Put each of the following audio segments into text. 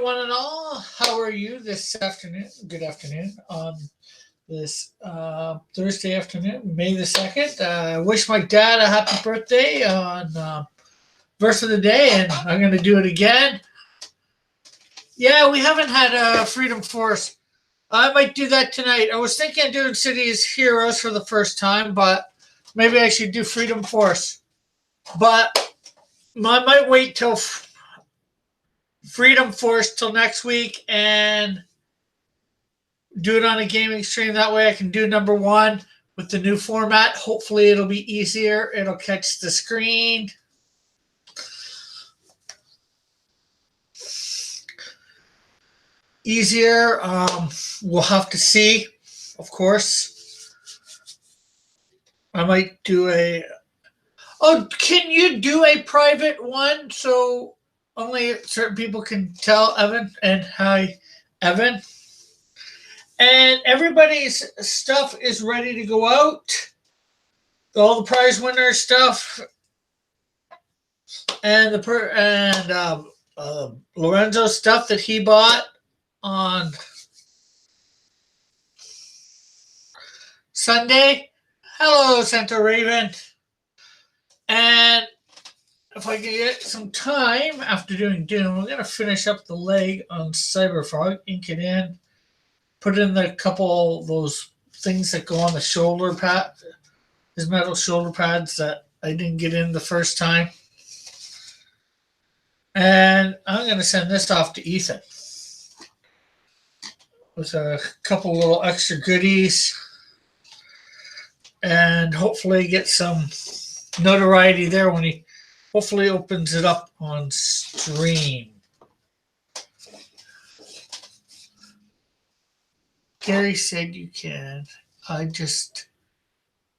one and all. How are you this afternoon? Good afternoon on this Thursday afternoon, May the 2nd. I wish my dad a happy birthday on verse of the day, and I'm going to do it again. Yeah, we haven't had Freedom Force. I might do that tonight. I was thinking of doing Cities Heroes for the first time, but maybe I should do Freedom Force. But I might wait till Freedom Force till next week and do it on a gaming stream. That way I can do number one with the new format. Hopefully it'll be easier. It'll catch the screen. Easier. We'll have to see, of course. I might do a... Oh, can you do a private one so only certain people can tell Evan? And hi, Evan. And everybody's stuff is ready to go out. All the prize winner stuff, and Lorenzo's stuff that he bought on Sunday. Hello, Santa Raven. And if I can get some time after doing Doom, I'm going to finish up the leg on Cyberfrog, ink it in, put in the couple of those things that go on the shoulder pad, his metal shoulder pads that I didn't get in the first time. And I'm going to send this off to Ethan with a couple little extra goodies and hopefully get some notoriety there when he hopefully opens it up on stream. Gary said you can. I just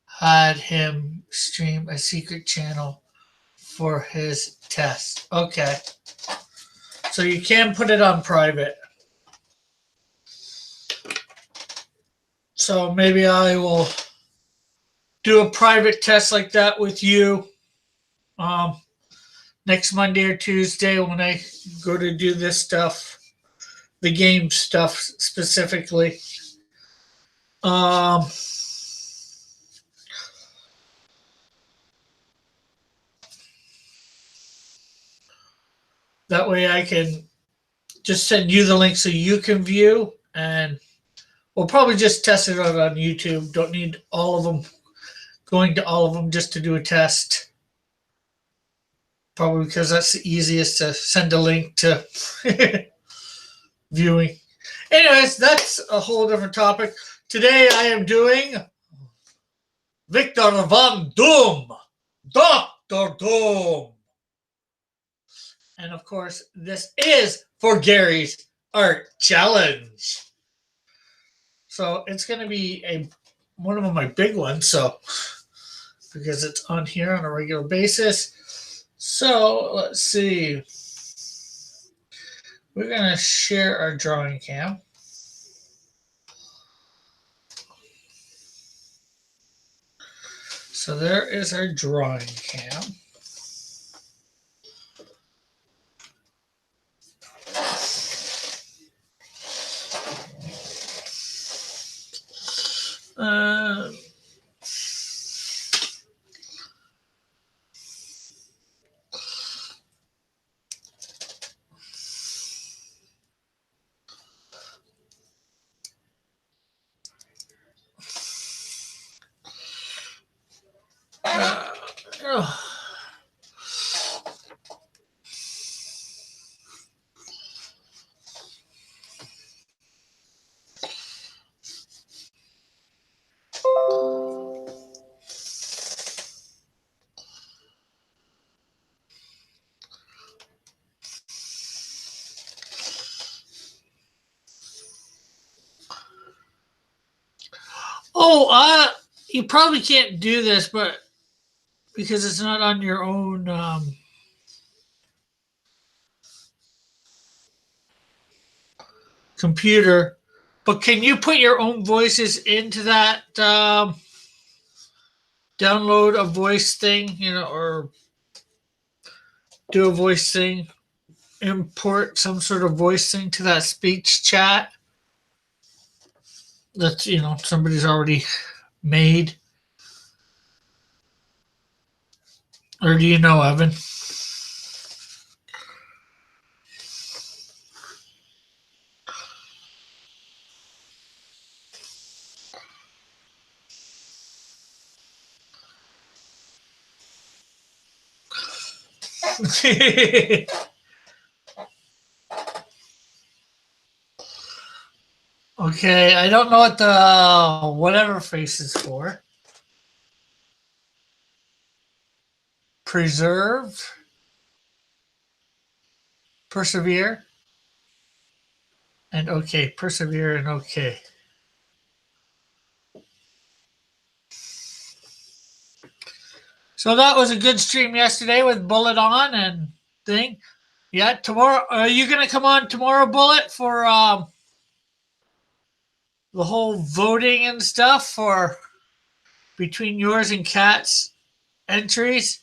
had him stream a secret channel for his test. Okay. So you can put it on private. So maybe I will do a private test like that with you next Monday or Tuesday when I go to do this stuff, the game stuff specifically. That way I can just send you the link so you can view, and we'll probably just test it out on YouTube. Don't need all of them, going to all of them just to do a test. Probably because that's the easiest to send a link to viewing. Anyways, that's a whole different topic. Today I am doing Victor Von Doom, Dr. Doom. And of course, this is for Gary's Art Challenge. So it's going to be one of my big ones, so because it's on here on a regular basis. So let's see. We're going to share our drawing cam. So there is our drawing cam. You probably can't do this, but because it's not on your own computer. But can you put your own voices into that download a voice thing, or do a voice thing import some sort of voice thing to that speech chat that somebody's already made, or do you know, Evan? Okay, I don't know what the whatever face is for. Preserve, persevere, and okay. Persevere and okay. So that was a good stream yesterday with Bullet on and thing. Yeah, tomorrow. Are you gonna come on tomorrow, Bullet, for the whole voting and stuff for between yours and Kat's entries?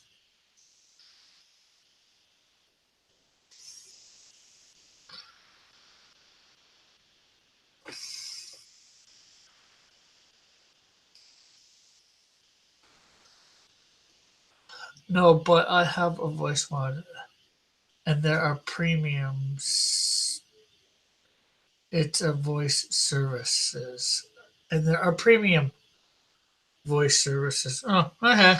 No, but I have a voice mod, and there are premiums. It's a voice services, and there are premium voice services. Oh, okay.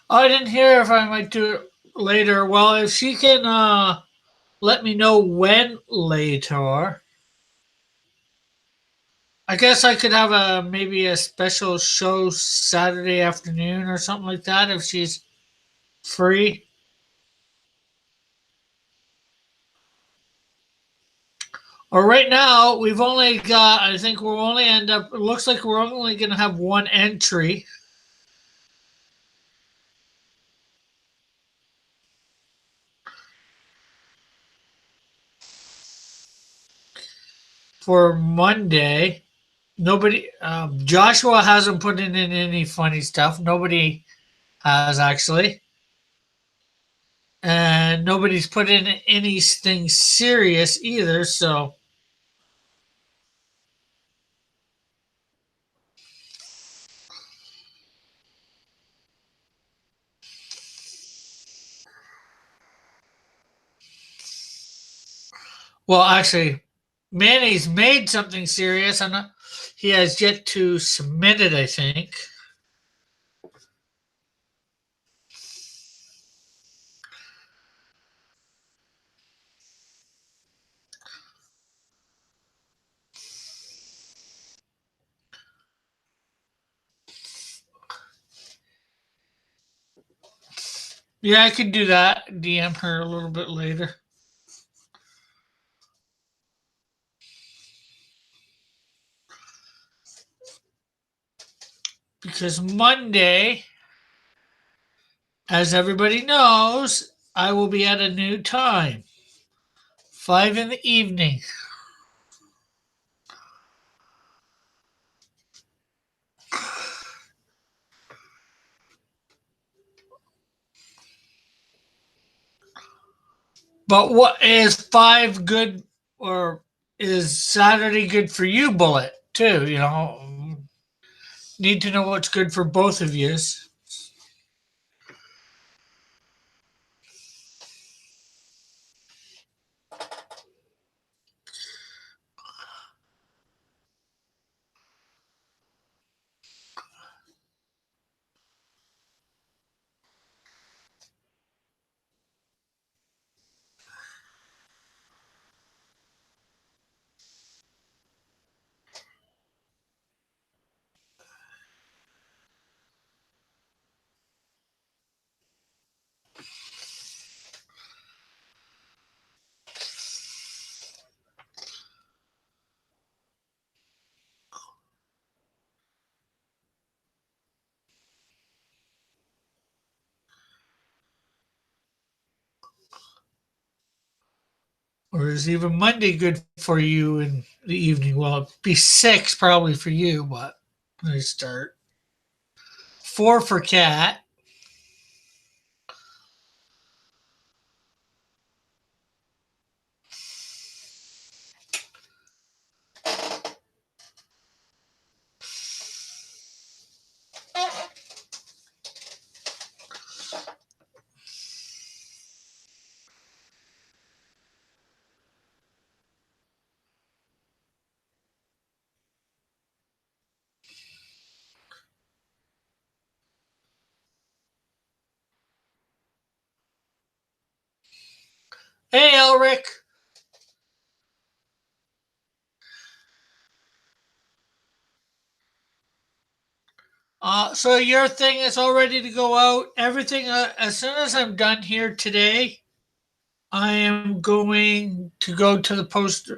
I didn't hear if I might do it later. Well, if she can let me know when later, I guess I could have a maybe a special show Saturday afternoon or something like that if she's free. Or right now, we've only got. I think we'll only end up. It looks like we're only going to have one entry for Monday. Nobody. Joshua hasn't put in any funny stuff. Nobody has actually, and nobody's put in anything serious either. So, well, actually, Manny's made something serious, and he has yet to submit it. I think. Yeah, I could do that. DM her a little bit later. Because Monday, as everybody knows, I will be at a new time, 5 in the evening. But what is 5 good, or is Saturday good for you, Bullet, too? Need to know what's good for both of you. Or is even Monday good for you in the evening? Well, it'd be 6 probably for you, but I start. 4 for Cat. Hey, Elric. So your thing is all ready to go out. Everything, as soon as I'm done here today, I am going to go to the post,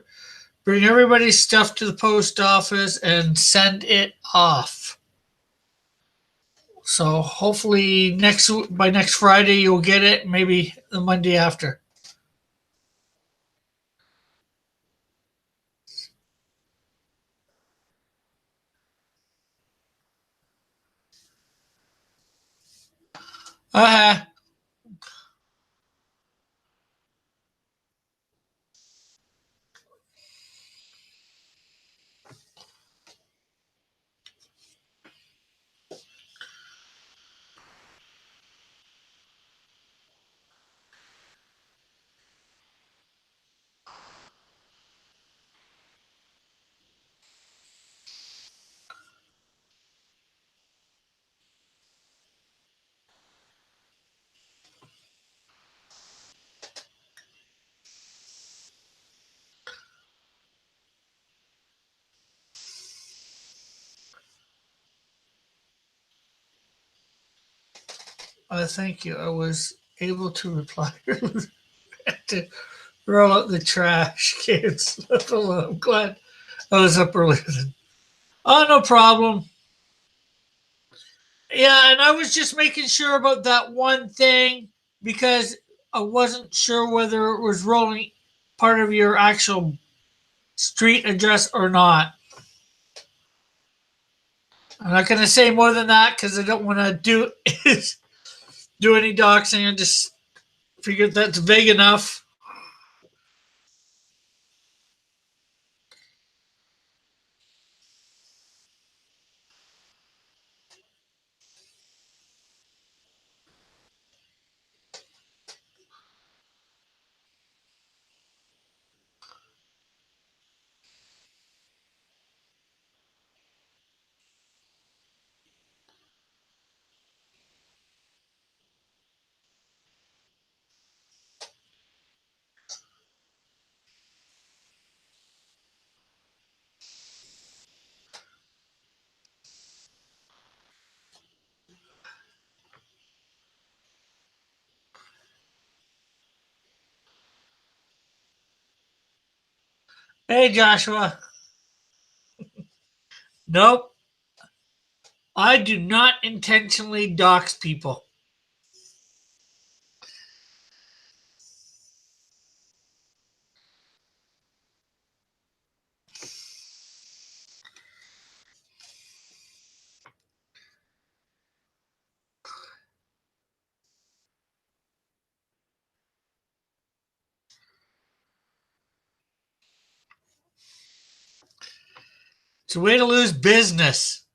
bring everybody's stuff to the post office and send it off. So hopefully by next Friday you'll get it. Maybe the Monday after. Uh, thank you. I was able to reply to roll out the trash cans. I'm glad I was up early. Oh, no problem. Yeah, and I was just making sure about that one thing because I wasn't sure whether it was rolling part of your actual street address or not. I'm not going to say more than that because I don't want to do any doxing. I just figured that's vague enough. Hey, Joshua. Nope. I do not intentionally dox people. It's a way to lose business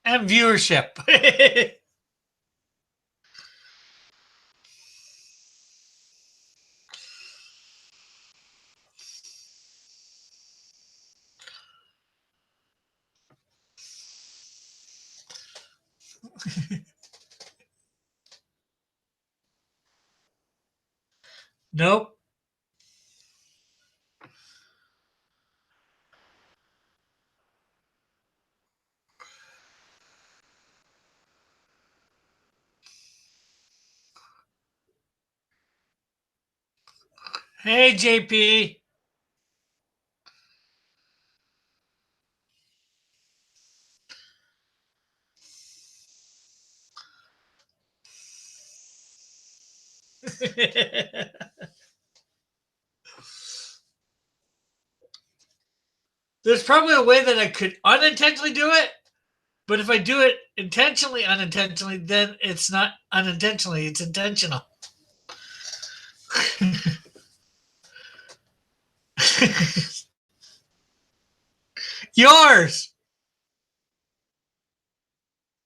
and viewership. Nope. Hey, JP. There's probably a way that I could unintentionally do it, but if I do it intentionally, unintentionally, then it's not unintentionally, it's intentional. Yours,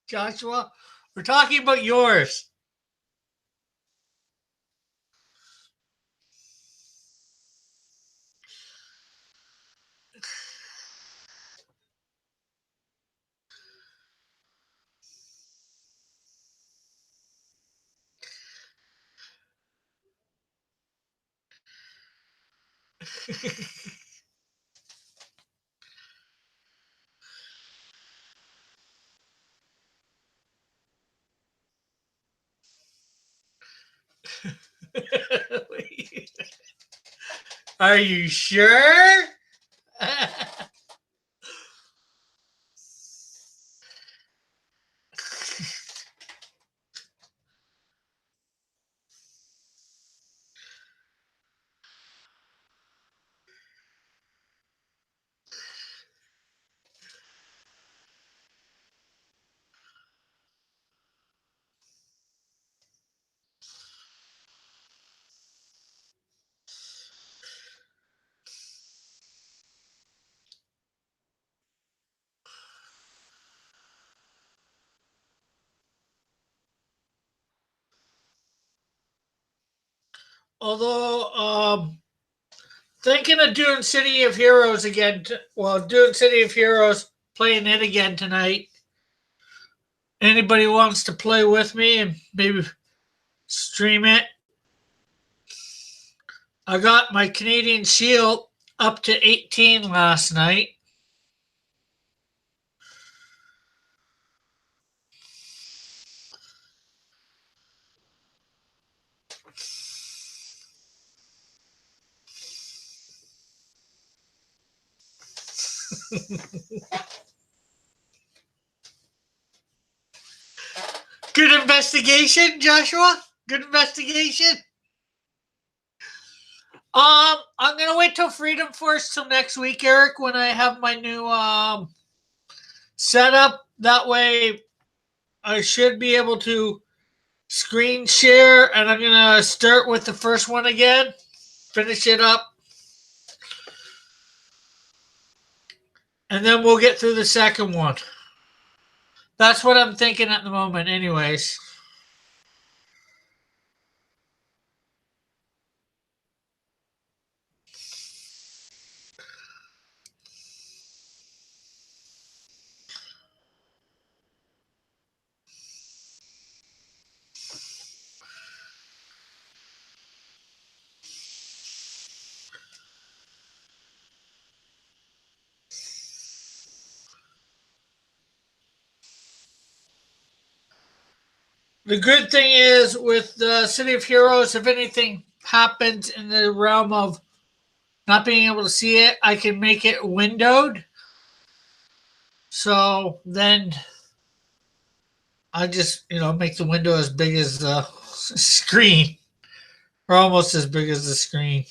Joshua. We're talking about yours. Are you sure? Although, thinking of doing City of Heroes again. Well, doing City of Heroes, playing it again tonight. Anybody wants to play with me and maybe stream it? I got my Canadian Shield up to 18 last night. Good investigation, Joshua. Good investigation. I'm gonna wait till Freedom Force till next week, Eric, when I have my new setup. That way, I should be able to screen share, and I'm gonna start with the first one again, finish it up, and then we'll get through the second one. That's what I'm thinking at the moment, anyways. The good thing is with the City of Heroes, if anything happens in the realm of not being able to see it, I can make it windowed. So then I just, make the window as big as the screen, or almost as big as the screen.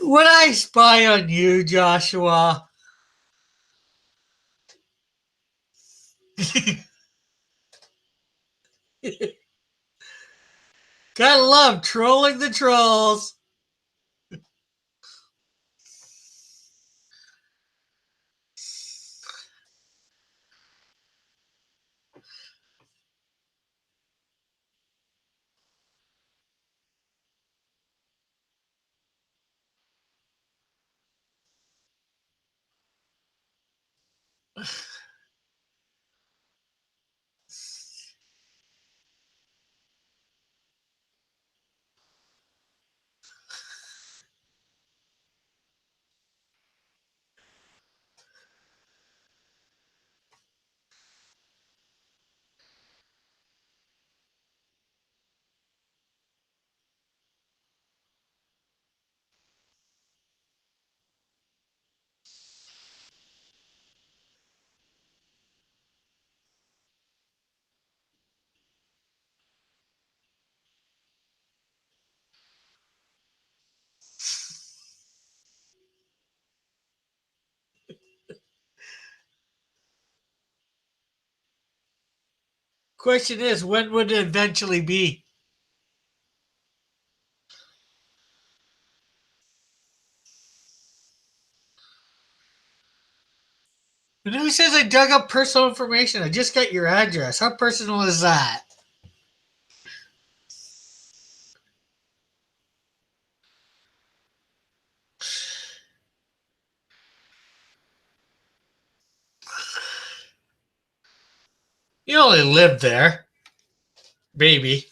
What I spy on you, Joshua? Gotta love trolling the trolls. Question is, when would it eventually be? And who says I dug up personal information? I just got your address. How personal is that? You only live there, baby.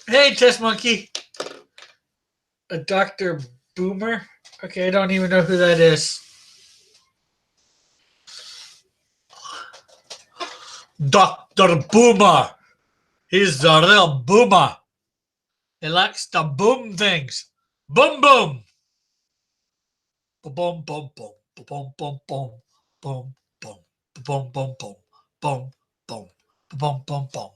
Hey, Test Monkey. A Dr. Boomer? Okay, I don't even know who that is. Dr. Boomer. He's the real boomer. He likes to boom things. Boom, boom. Boom, boom, boom, boom, boom, boom, boom, boom, boom, boom, boom, boom, boom, boom, boom, boom, boom.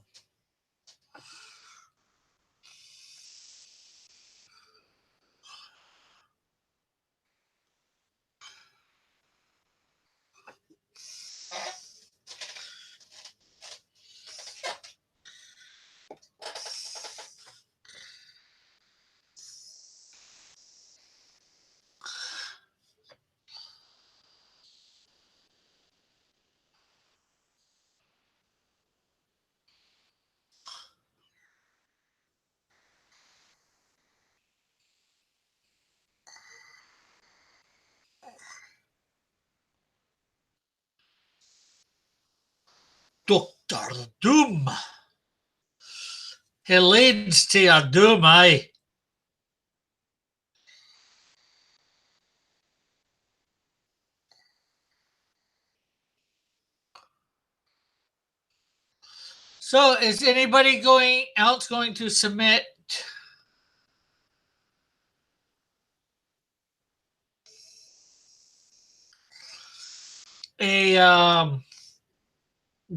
Dr. Doom. He leads to your doom, aye. So, is anybody else going to submit a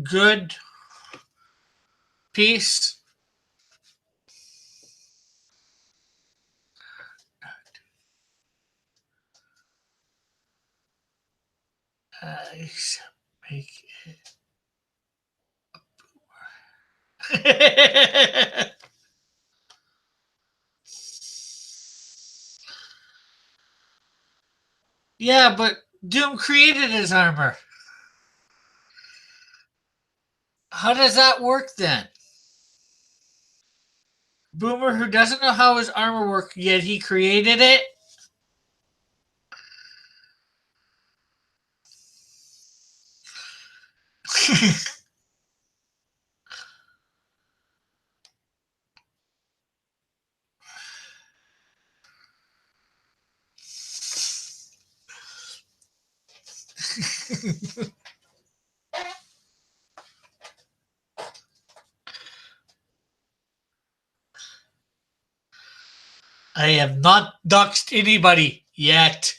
good piece? Make it. Yeah, but Doom created his armor. How does that work then? Boomer, who doesn't know how his armor works yet, he created it. I have not doxed anybody yet.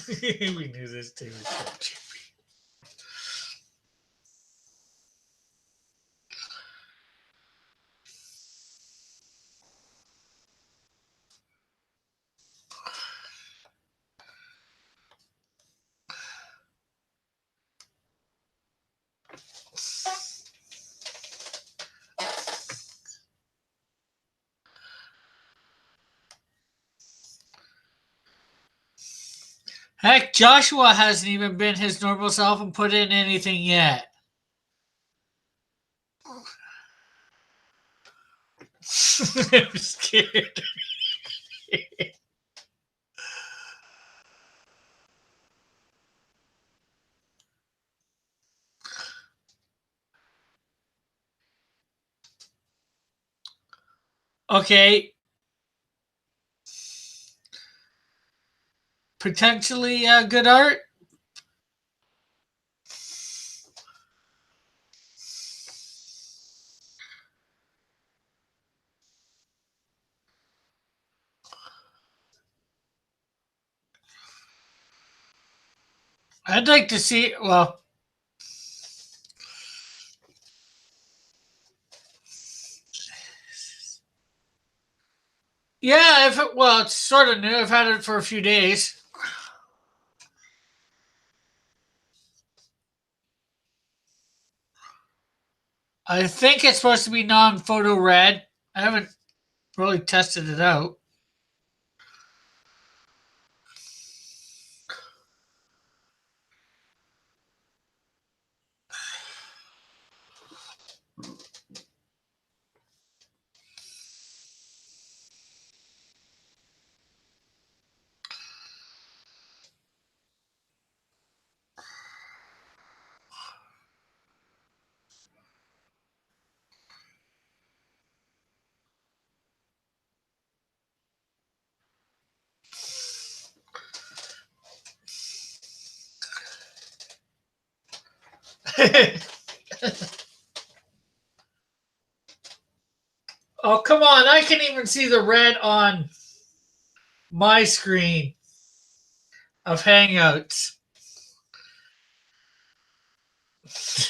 We knew this day was so cheap. Heck, Joshua hasn't even been his normal self and put in anything yet. I'm scared. Okay. Potentially good art. I'd like to see. Well, yeah. If it, well, it's sort of new. I've had it for a few days. I think it's supposed to be non-photo red. I haven't really tested it out. Oh, come on. I can even see the red on my screen of Hangouts.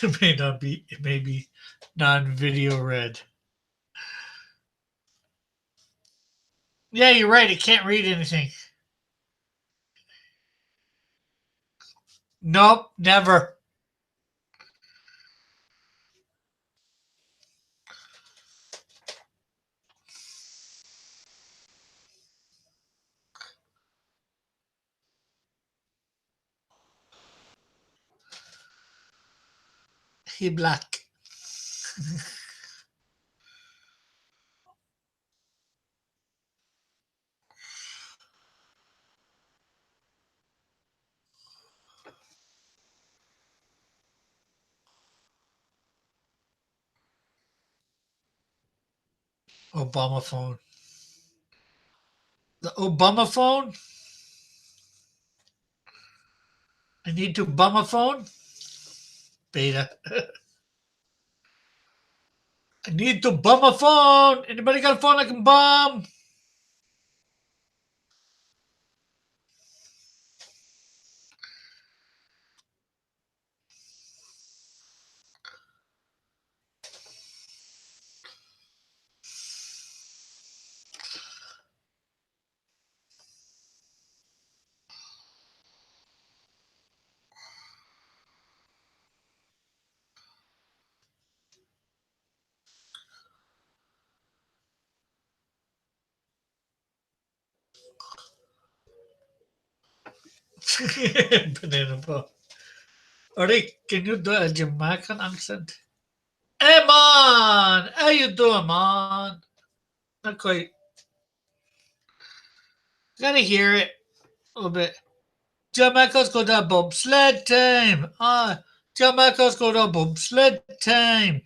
It may not be, it may be non video red. Yeah, you're right. It can't read anything. Nope, never. He black. Obama phone. The Obama phone? I need to bum a phone? Beta. I need to bum a phone. Anybody got a phone I can bum? Banana phone. Alright, can you do a Jamaican accent? Hey man! How you doing, man? Not quite. Gotta hear it a little bit. Jamaica's got a bobsled time. Jamaica's got a bobsled time.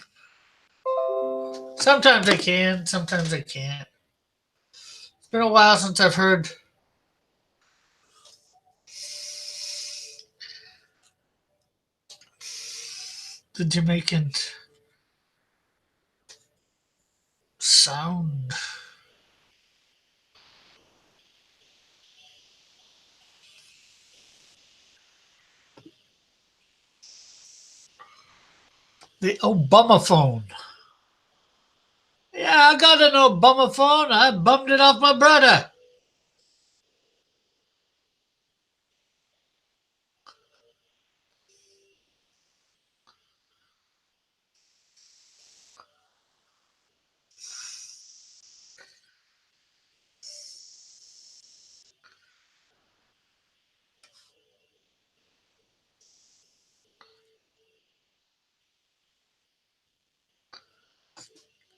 Sometimes I can, sometimes I can't. It's been a while since I've heard the Jamaican sound. The Obama phone. Yeah, I got an Obama phone. I bummed it off my brother.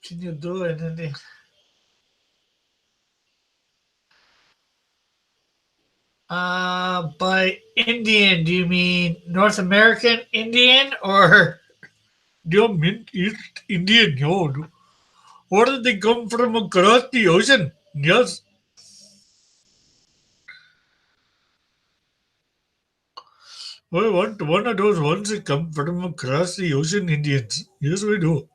Can you do anything? By Indian, do you mean North American Indian or do you mean East Indian? Yo, where did they come from across the ocean? Yes. We want one of those ones that come from across the ocean Indians. Yes, we do.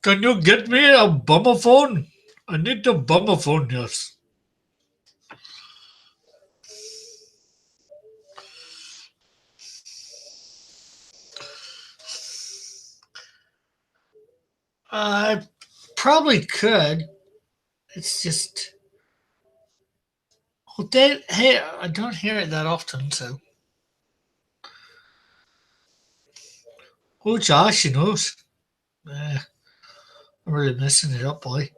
Can you get me a bummer phone? I need a bummer phone, yes. I probably could. It's just, well, hey, I don't hear it that often, so. Oh, Josh, he knows. I'm really messing it up, boy.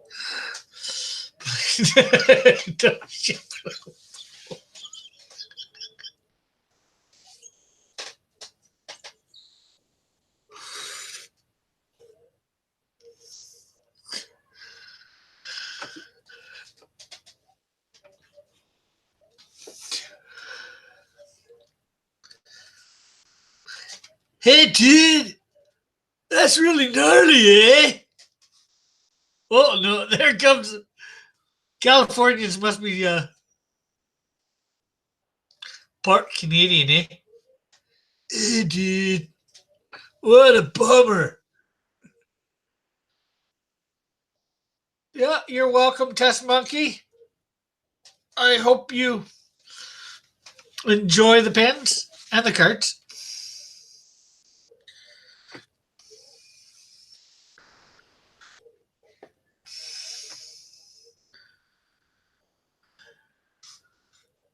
Hey, dude, that's really gnarly, eh? Oh no, there comes Californians. Must be part Canadian, eh? Hey, dude, what a bummer. Yeah, you're welcome, Test Monkey. I hope you enjoy the pens and the cards.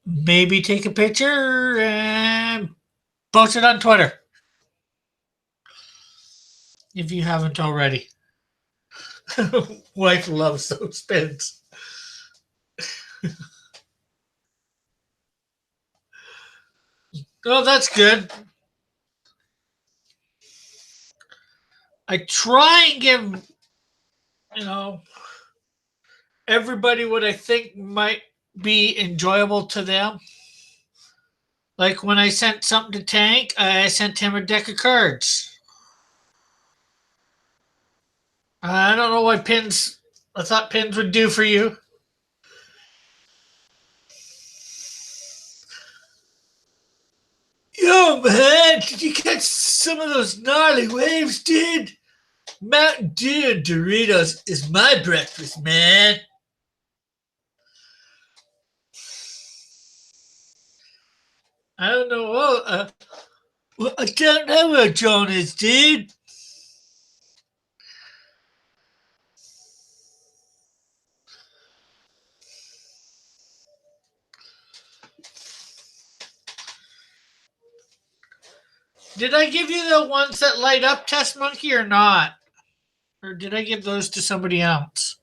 Maybe take a picture and post it on Twitter if you haven't already. Wife loves those pens. Oh, that's good. I try and give, you know, everybody what I think might be enjoyable to them. Like when I sent something to Tank, I sent him a deck of cards. I don't know what pins I thought pins would do for you. Yo, man, did you catch some of those gnarly waves, dude? Mountain Dew and Doritos is my breakfast, man. I don't know. Well, I don't know where John is, dude. Did I give you the ones that light up, Test Monkey, or not? Or did I give those to somebody else?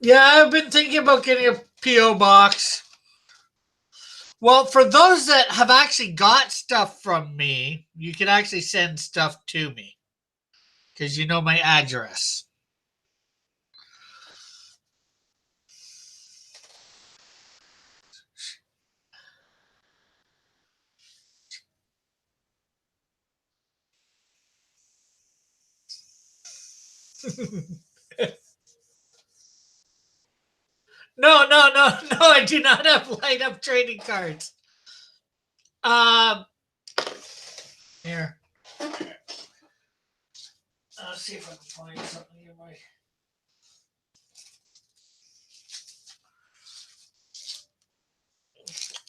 Yeah, I've been thinking about getting a P.O. box. Well, for those that have actually got stuff from me, you can actually send stuff to me because you know my address. No, no, no, no, I do not have light up trading cards. Um, Here. Let's see if I can find something in my.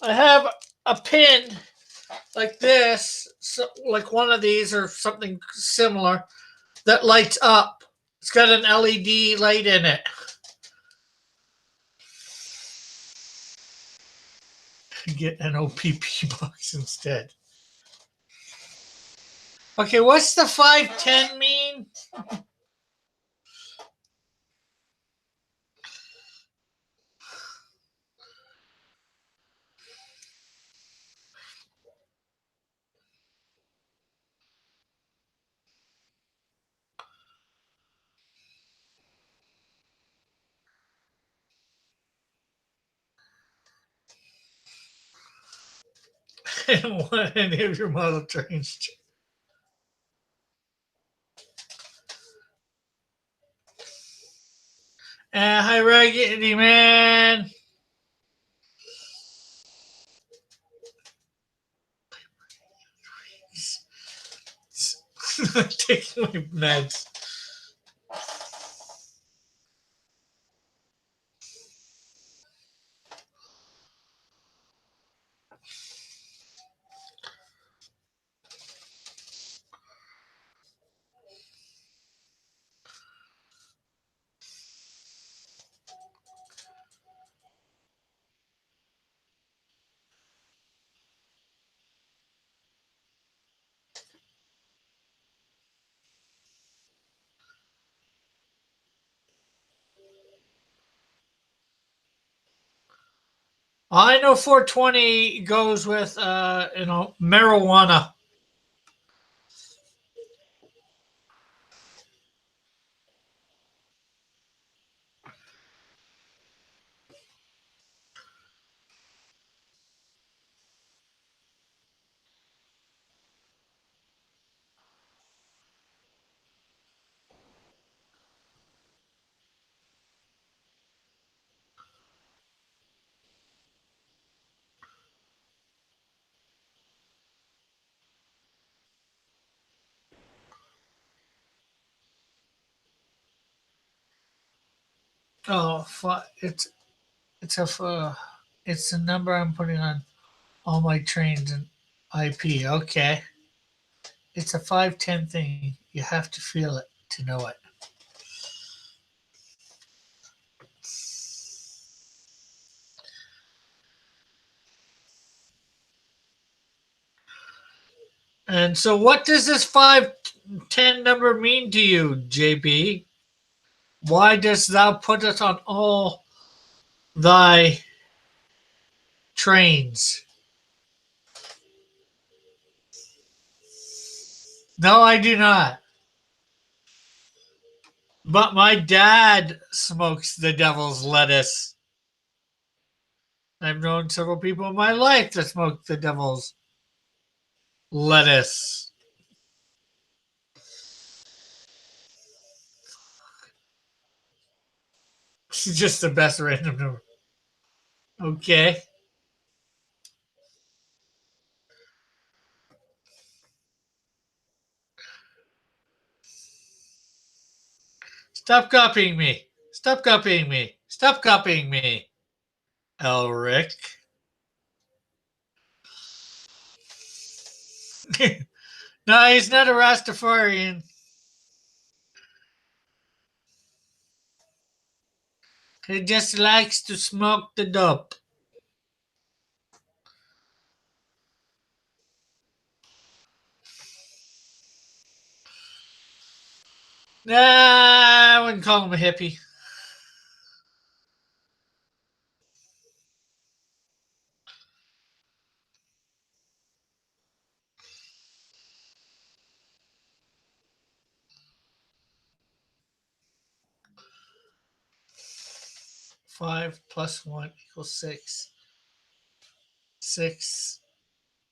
I have a pin like this, so, like one of these or something similar, that lights up. It's got an LED light in it. Get an OPP box instead. Okay, what's the 510 mean? And want any of your model trains. Hi, Raggedy Man. Taking my meds. I know 420 goes with marijuana. Oh, it's it's the number I'm putting on all my trains and IP. Okay, it's a 510 thing. You have to feel it to know it. And so, what does this 510 number mean to you, JB? Why dost thou put it on all thy trains? No, I do not. But my dad smokes the devil's lettuce. I've known several people in my life that smoke the devil's lettuce. It's just the best random number. Okay. Stop copying me. Stop copying me. Stop copying me. Elric. No, he's not a Rastafarian. He just likes to smoke the dope. Nah, I wouldn't call him a hippie. Five plus one equals six.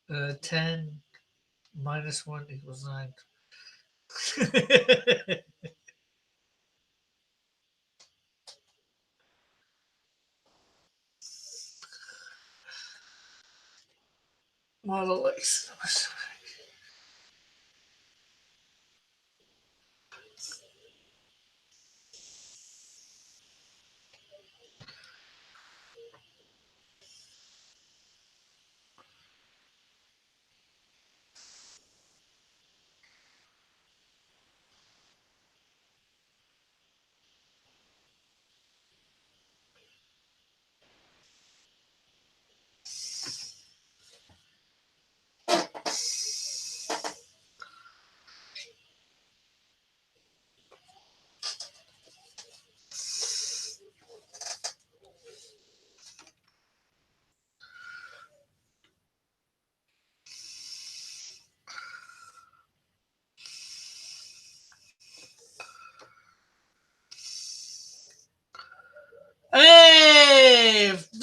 10 minus one equals nine. Model X.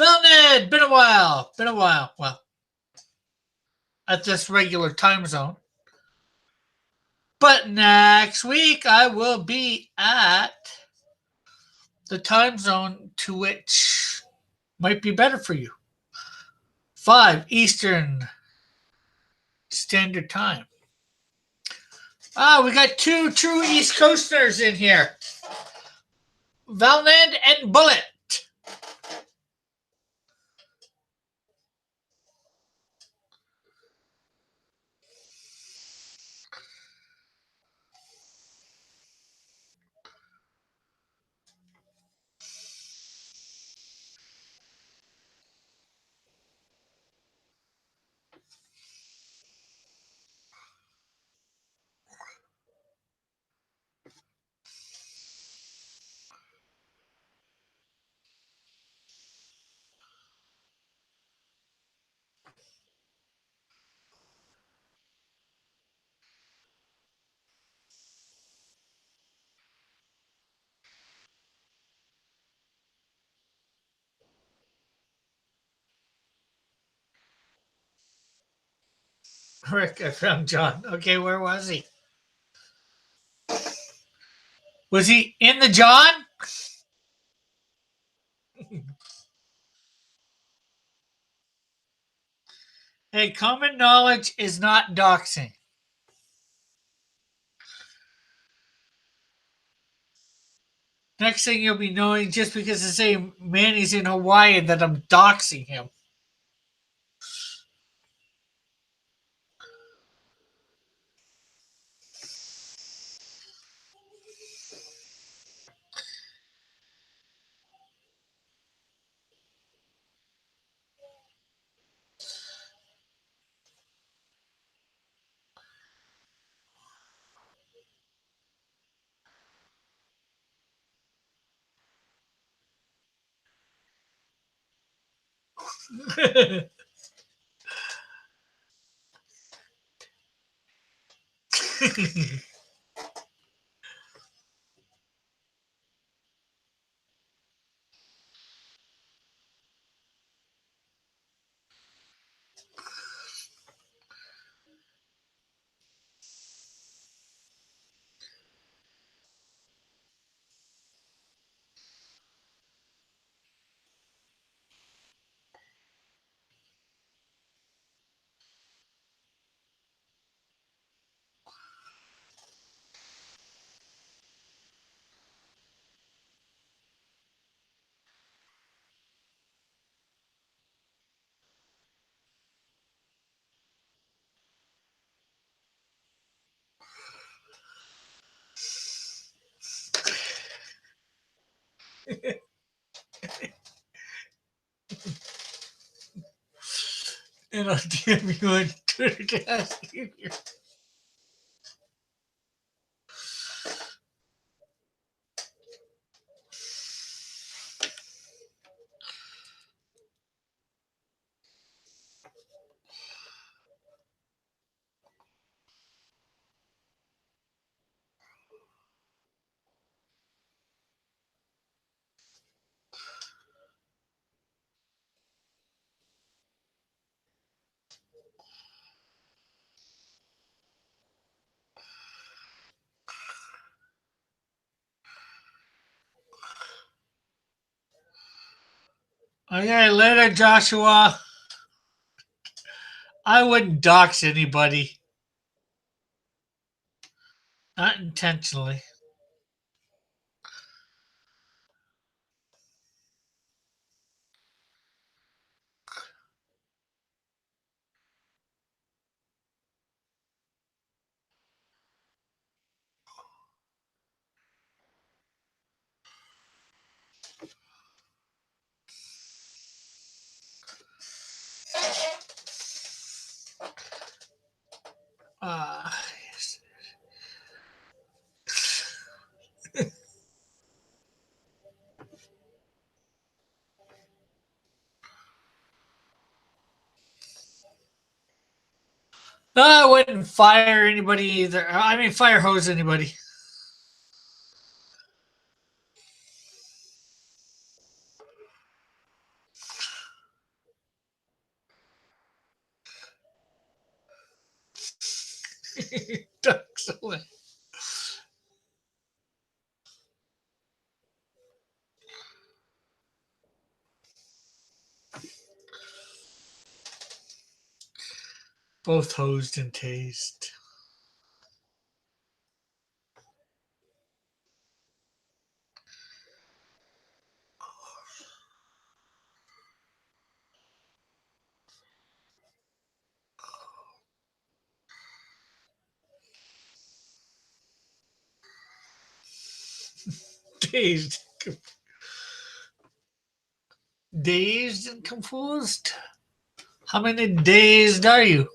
Velned, been a while. Been a while. Well, at this regular time zone. But next week I will be at the time zone to which might be better for you. 5 Eastern Standard Time. We got 2 true East Coasters in here. Valnand and Bullet. Rick, I found John. Okay, where was he? Was he in the John? Hey, common knowledge is not doxing. Next thing you'll be knowing, just because I say Manny's in Hawaii, that I'm doxing him. And I'll DM you on Twitter to ask you. Okay, later, Joshua. I wouldn't dox anybody. Not intentionally. Yes. No, I wouldn't fire anybody either. I mean, fire hose anybody. Ducks away. Both hosed and tased. Dazed. Dazed and confused? How many dazed are you?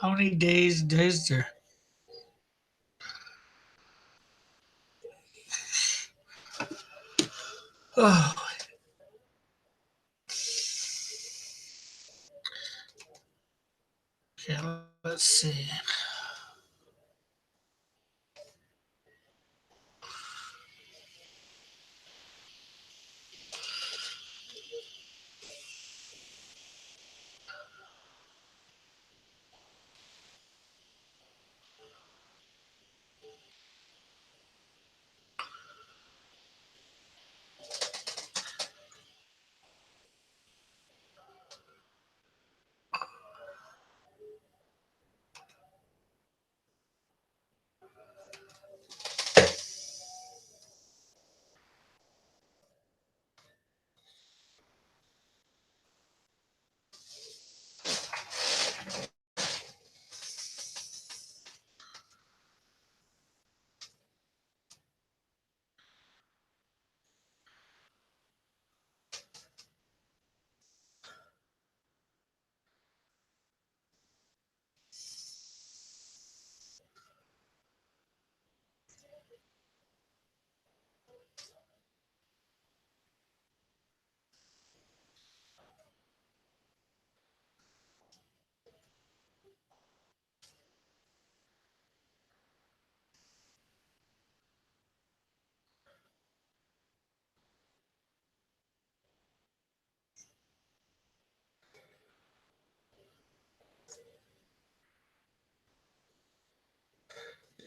How many days is there? Oh, okay, let's see.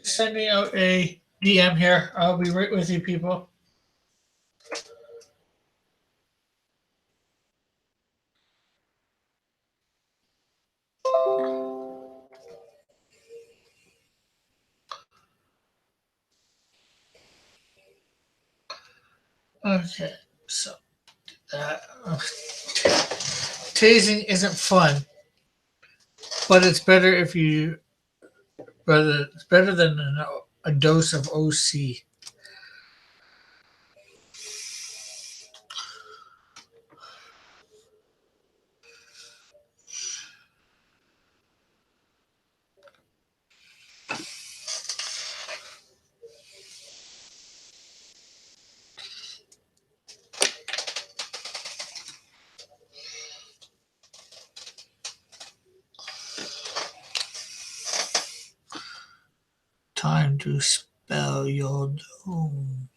Send me out a DM here. I'll be right with you, people. Okay, so tasing isn't fun, but it's better if you. But it's better than a dose of OC. Time to spell your doom.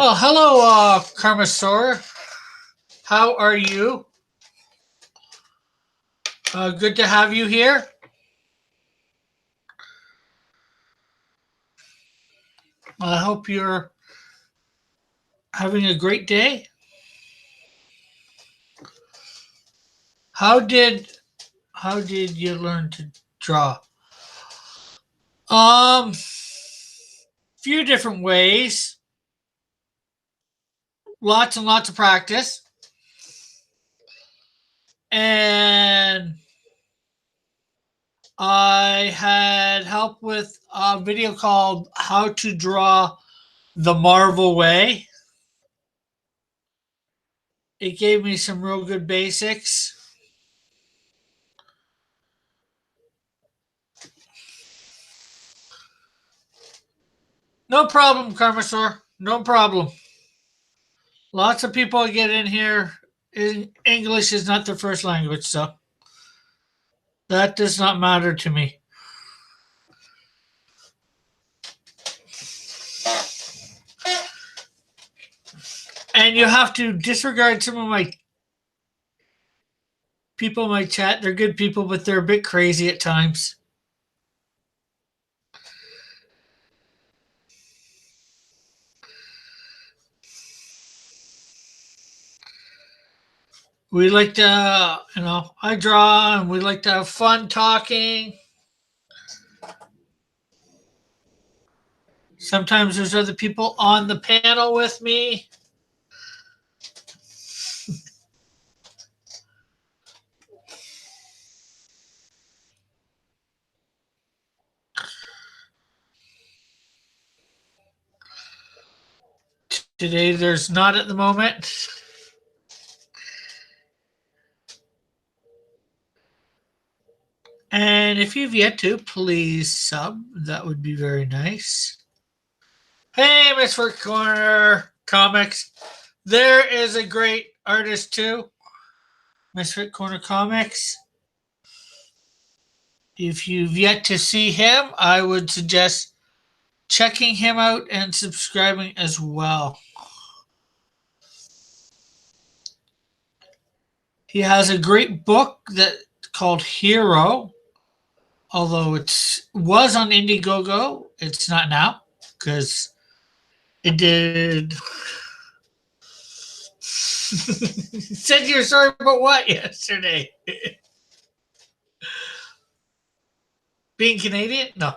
Oh, hello, Karmasaur. How are you? Good to have you here. I hope you're having a great day. How did how did you learn to draw? Few different ways. Lots and lots of practice. And I had help with a video called How to Draw the Marvel Way. It gave me some real good basics. No problem, Carmasaur. No problem. Lots of people get in here. English is not their first language, so that does not matter to me. And you have to disregard some of my people in my chat. They're good people, but they're a bit crazy at times. We like to, I draw and we like to have fun talking. Sometimes there's other people on the panel with me. Today there's not at the moment. And if you've yet to, please sub. That would be very nice. Hey, Misfit Corner Comics. There is a great artist too. Misfit Corner Comics. If you've yet to see him, I would suggest checking him out and subscribing as well. He has a great book that called Hero, although it was on Indiegogo. It's not now because it did. Said you're sorry about what yesterday? Being Canadian? No.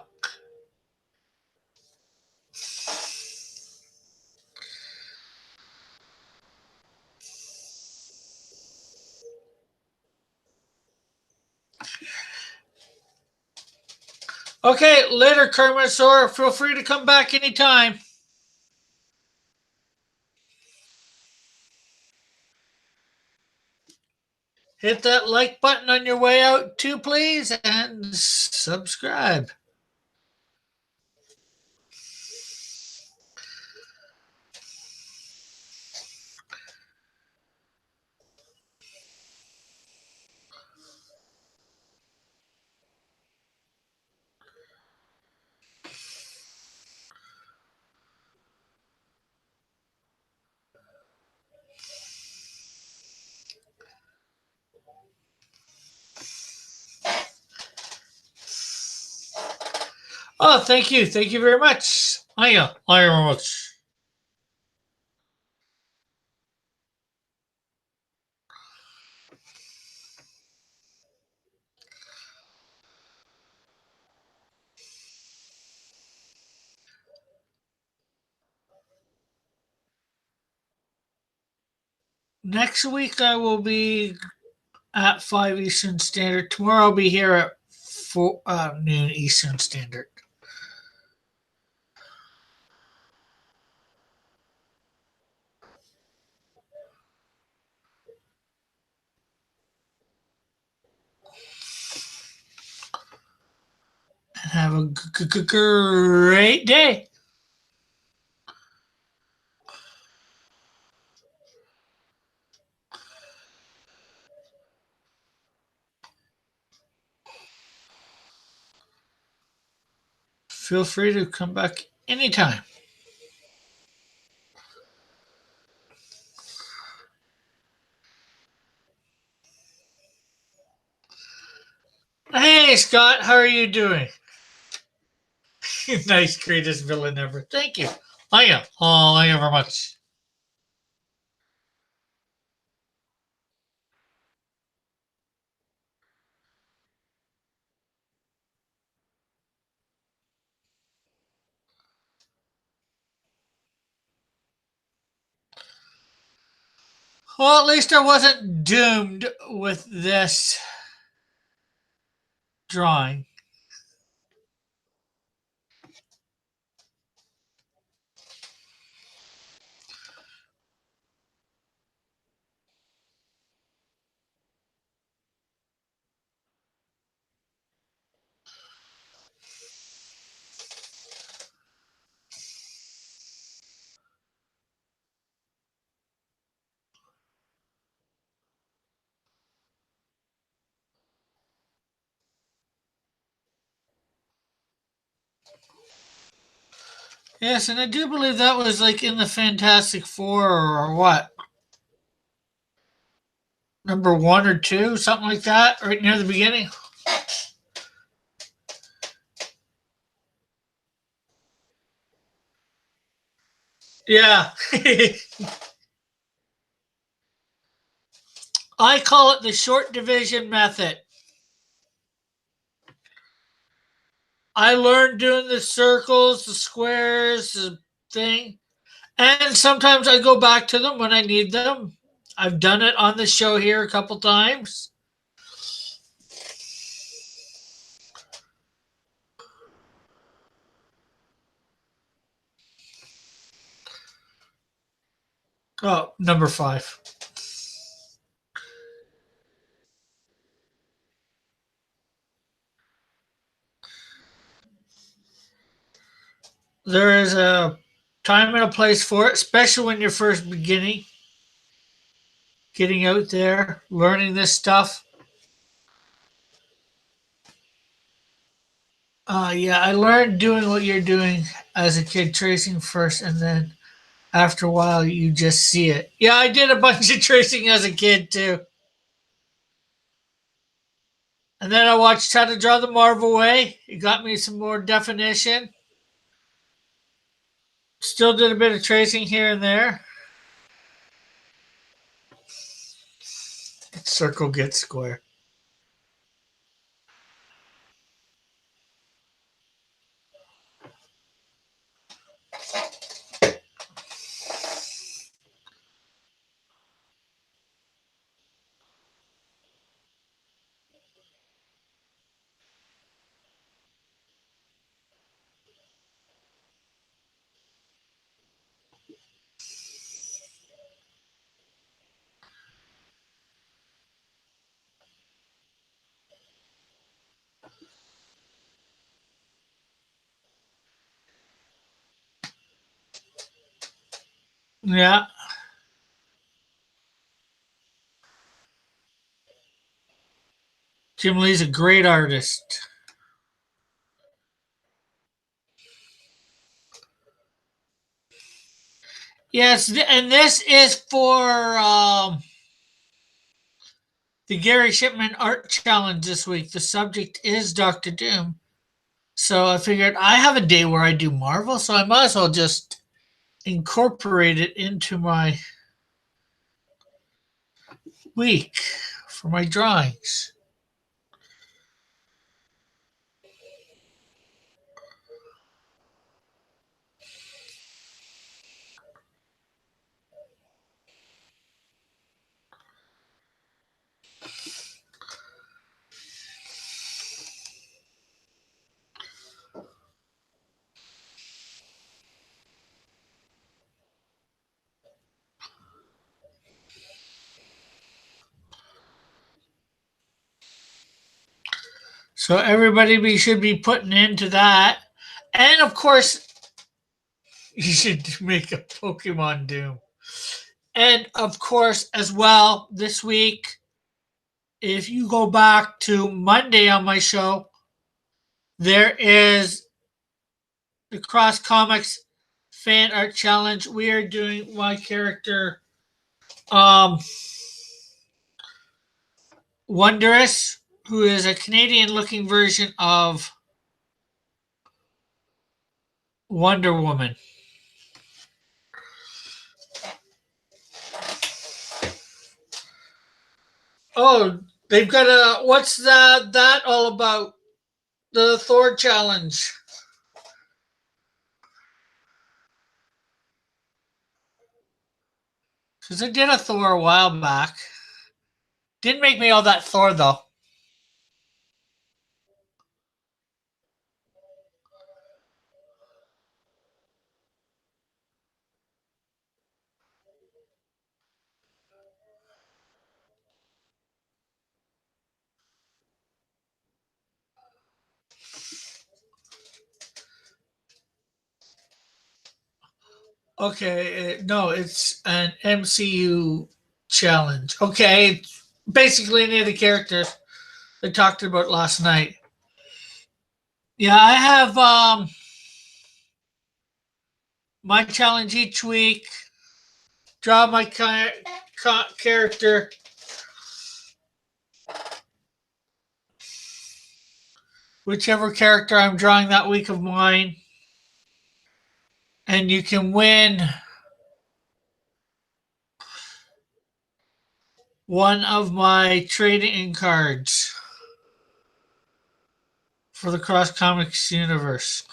Okay, later, Kermit. Feel free to come back anytime. Hit that like button on your way out too, please, and subscribe. Oh, thank you. Thank you very much. Hiya. Hiya very much. Next week I will be at 5 Eastern Standard. Tomorrow I'll be here at 4 noon Eastern Standard. Have a great day. Feel free to come back anytime. Hey, Scott, how are you doing? Nice, greatest villain ever. Thank you. Hiya. Oh, thank you very much. Well, at least I wasn't doomed with this drawing. Yes, and I do believe that was like in the Fantastic Four or what? Number one or two, something like that, right near the beginning. Yeah. I call it the short division method. I learned doing the circles, the squares, the thing. And sometimes I go back to them when I need them. I've done it on the show here a couple times. Oh, number five. There is a time and a place for it, especially when you're first beginning, getting out there, learning this stuff. Yeah, I learned doing what you're doing as a kid, tracing first, and then after a while, you just see it. Yeah, I did a bunch of tracing as a kid too. And then I watched How to Draw the Marvel Way. It got me some more definition. Still did a bit of tracing here and there. Circle gets square. Yeah, Jim Lee's a great artist. Yes, and this is for the Gary Shipman Art Challenge this week. The subject is Doctor Doom. So I figured I have a day where I do Marvel, so I might as well just incorporate it into my week for my drawings. So everybody should be putting into that. And of course, you should make a Pokemon Doom. And of course, as well, this week, if you go back to Monday on my show, there is the Cross Comics Fan Art Challenge. We are doing my character, um, Wondrous, who is a Canadian looking version of Wonder Woman. Oh, they've got a, what's that all about? The Thor challenge. Because I did a Thor a while back. Didn't make me all that Thor though. Okay, no, it's an MCU challenge. Okay, basically any of the characters they talked about last night. Yeah, I have. My challenge each week: draw my character, whichever character I'm drawing that week of mine, and you can win one of my trading cards for the Cross Comics universe.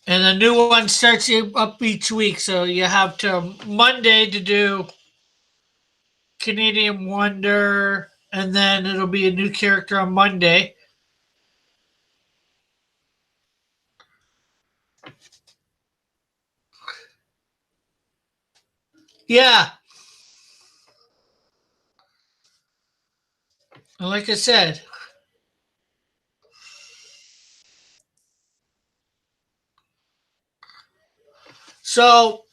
And a new one starts up each week. So you have to Monday to do Canadian Wonder, and then it'll be a new character on Monday. Yeah. And like I said, so,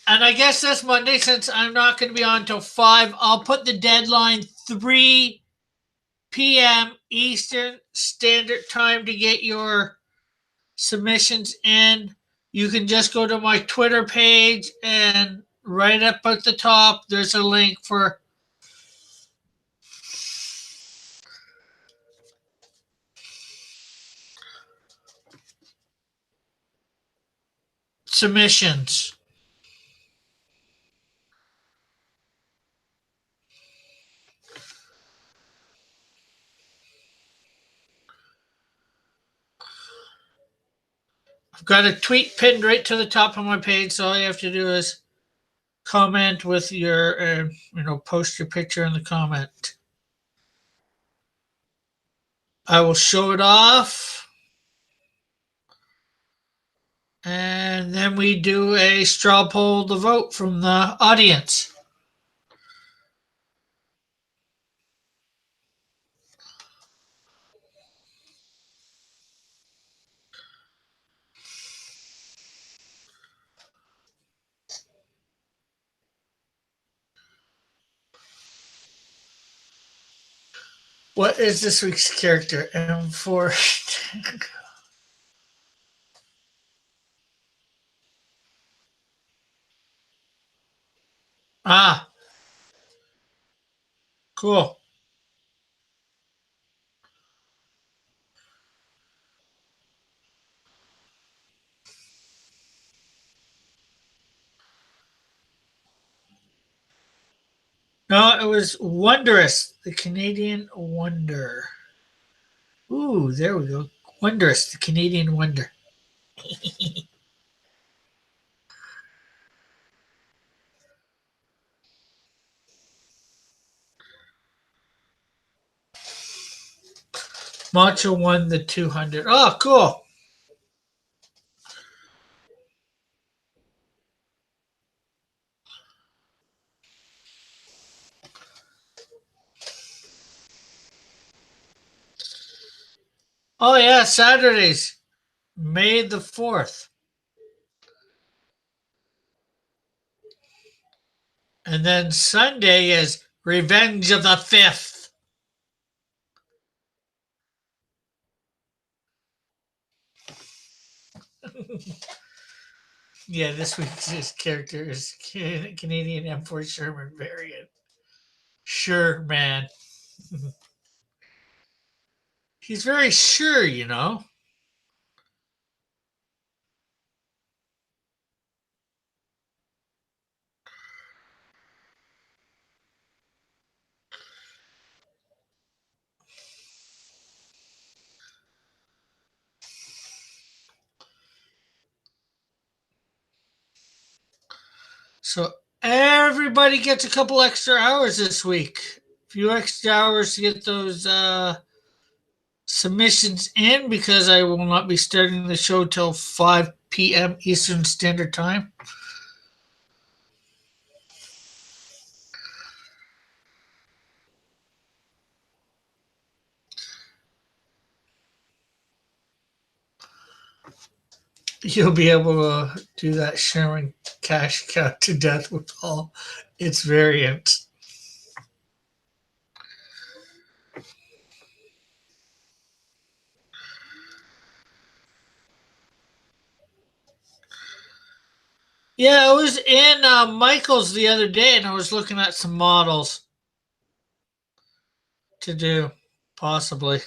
and I guess this Monday, since I'm not going to be on until 5, I'll put the deadline 3 p.m. Eastern Standard Time to get your submissions in. You can just go to my Twitter page, and right up at the top, there's a link for submissions. I've got a tweet pinned right to the top of my page, so all you have to do is comment with your, post your picture in the comment. I will show it off, and then we do a straw poll to vote from the audience. What is this week's character? M4. Ah, cool. No, it was Wondrous, the Canadian Wonder. Ooh, there we go. Wondrous, the Canadian Wonder. Macho won the 200. Oh, cool. Oh, yeah, Saturdays, May the 4th. And then Sunday is Revenge of the 5th. Yeah, this week's character is Canadian M4 Sherman variant. Sure, man. He's very sure, you know. So everybody gets a couple extra hours this week. A few extra hours to get those submissions in, because I will not be starting the show till 5 p.m. Eastern Standard Time. You'll be able to do that Sherman cash cow to death with all its variants. Yeah, I was in Michael's the other day, and I was looking at some models to do, possibly.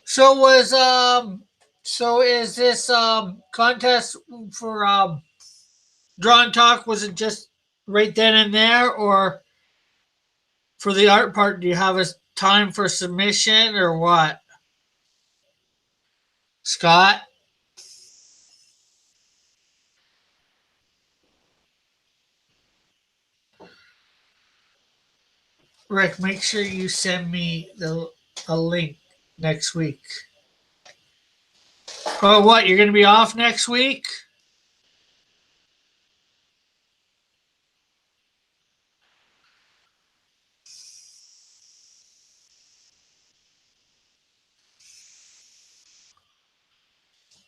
So was so is this contest for draw and talk? Was it just right then and there, or for the art part? Do you have a time for submission or what, Scott? Rick, make sure you send me a link next week. Oh, what? You're going to be off next week?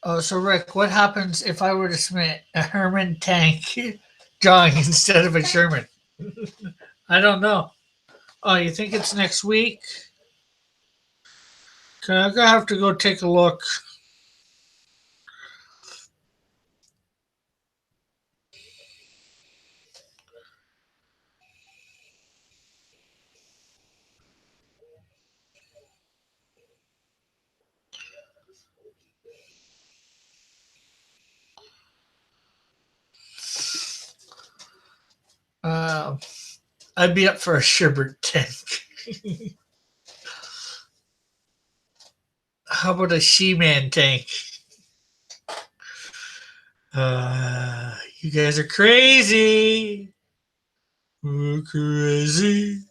Oh, so Rick, what happens if I were to submit a Herman tank drawing instead of a Sherman? I don't know. Oh, you think it's next week? Okay, I'm gonna have to go take a look. Uh, I'd be up for a Sherbert tank. How about a She-Man tank? You guys are crazy. We're crazy.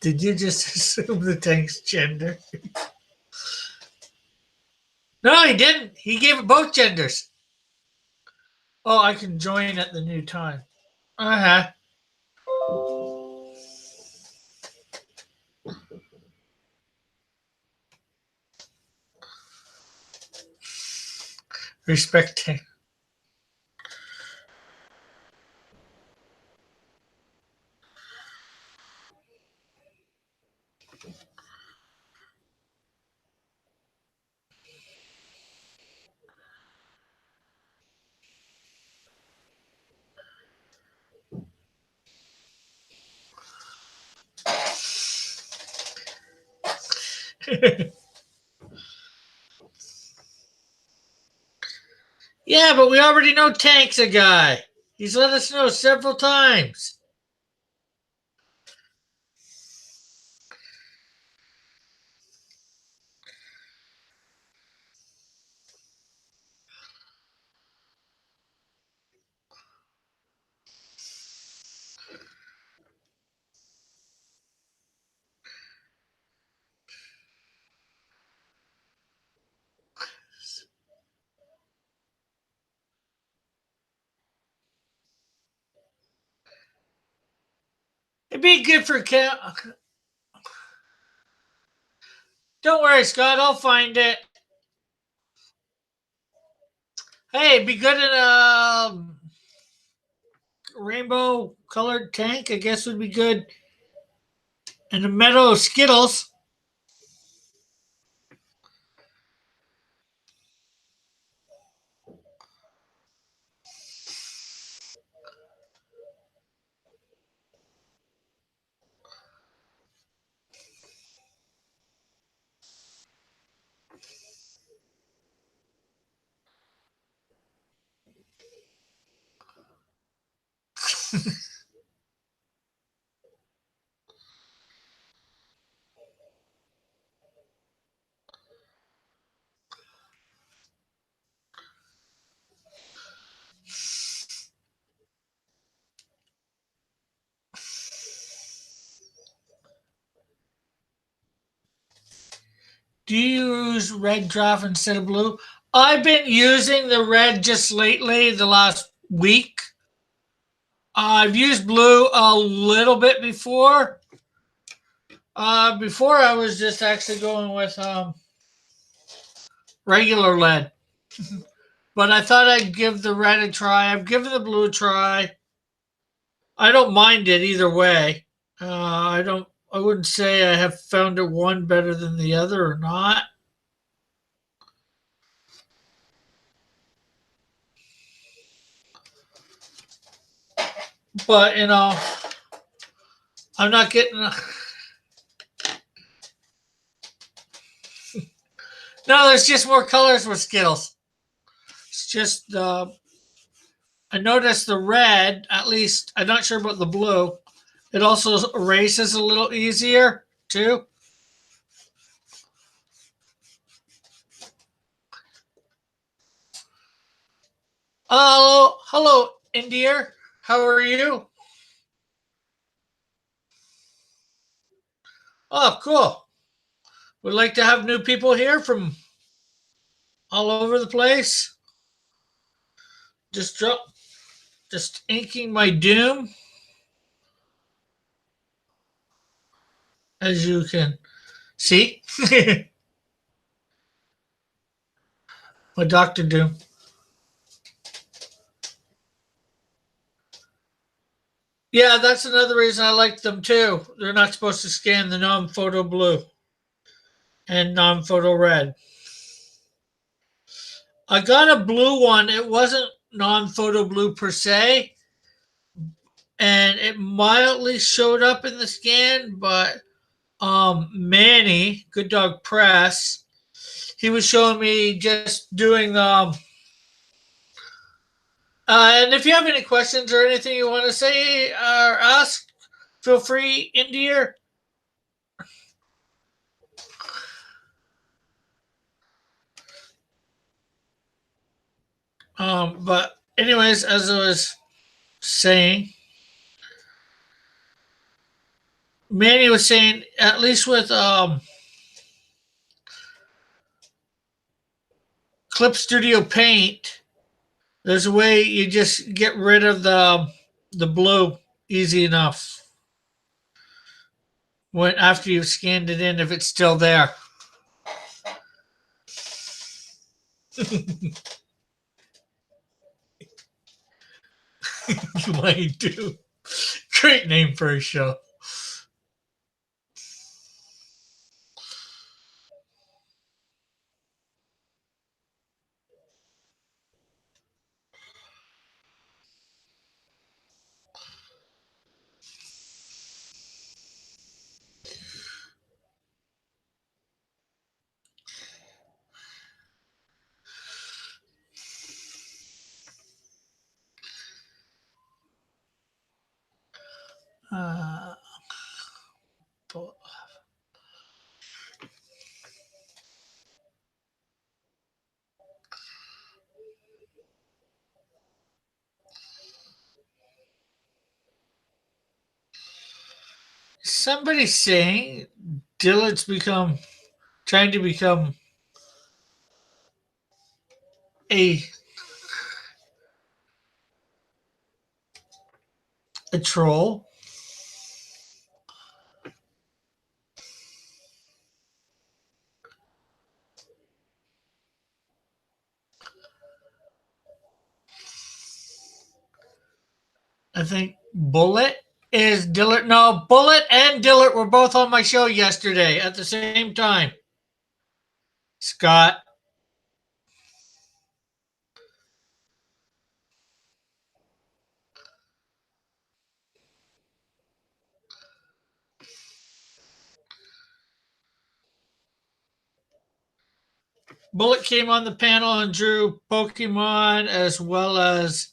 Did you just assume the tank's gender? No, he didn't. He gave it both genders. Oh, I can join at the new time. Uh huh. Respect. Yeah, but we already know Tank's a guy. He's let us know several times. It'd be good for Cam. Don't worry, Scott. I'll find it. Hey, it'd be good in a rainbow colored tank. I guess would be good in a meadow of Skittles. Do you use red draft instead of blue? I've been using the red just lately, the last week. I've used blue a little bit before. Before I was just actually going with regular lead, but I thought I'd give the red a try. I've given the blue a try. I don't mind it either way. I don't. I wouldn't say I have found it one better than the other or not. But I'm not getting. No, there's just more colors with Skittles. It's just I noticed the red. At least I'm not sure about the blue. It also erases a little easier too. Hello, India. How are you? Oh, cool. We'd like to have new people here from all over the place. Just drop, just inking my doom, as you can see. My Doctor Doom. Yeah, that's another reason I like them too. They're not supposed to scan the non-photo blue and non-photo red. I got a blue one. It wasn't non-photo blue per se, and it mildly showed up in the scan, but Manny, Good Dog Press, he was showing me just doing and if you have any questions or anything you want to say or ask, feel free, India. But anyways, as I was saying, Manny was saying, at least with Clip Studio Paint, there's a way you just get rid of the blue easy enough when after you've scanned it in if it's still there. You might do. Great name for a show. Uh, Somebody's saying Dillard's trying to become a a troll. I think Bullet is Dillard. No, Bullet and Dillard were both on my show yesterday at the same time. Scott. Bullet came on the panel and drew Pokemon as well as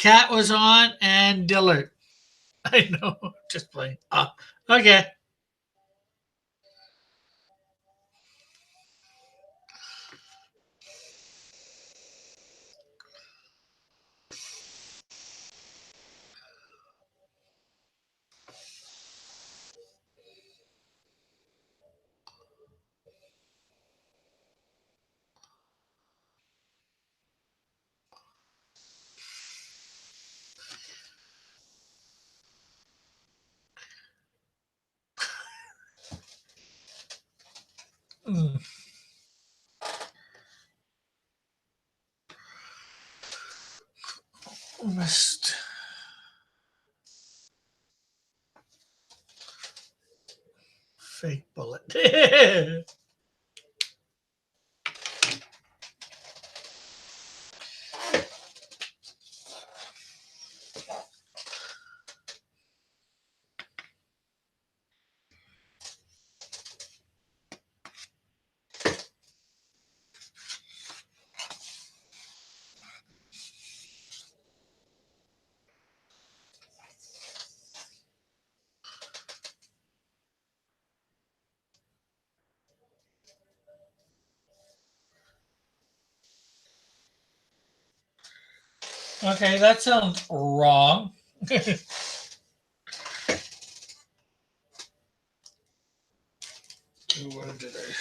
Cat was on and Dillard. I know, just playing. Okay. Mm. Missed. Fake bullet. Okay, that sounds wrong. What did I?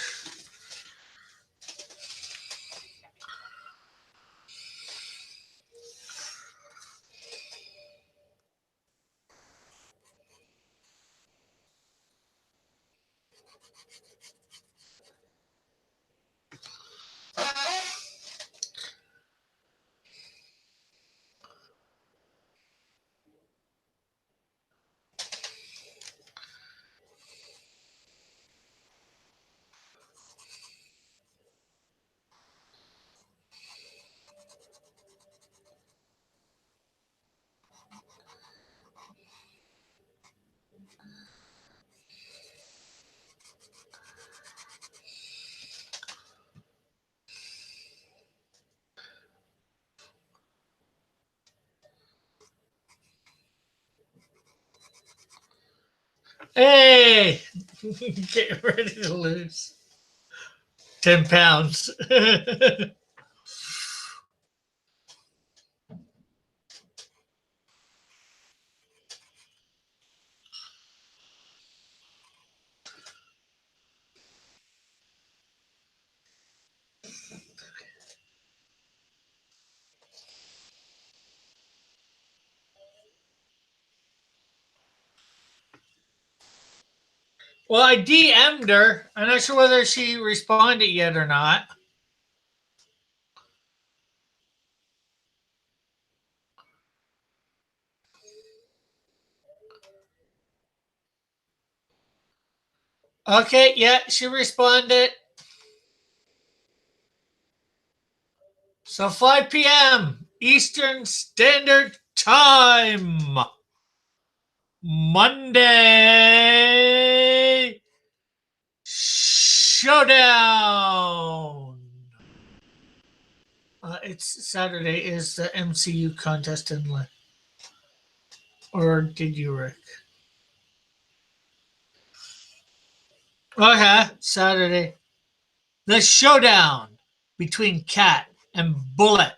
Hey, get ready to lose 10 pounds. Well, I DM'd her. I'm not sure whether she responded yet or not. Okay, yeah, she responded. So 5 p.m. Eastern Standard Time. Monday Showdown. It's Saturday is the MCU contest in or did you, Rick? Okay, Saturday. The showdown between Cat and Bullet.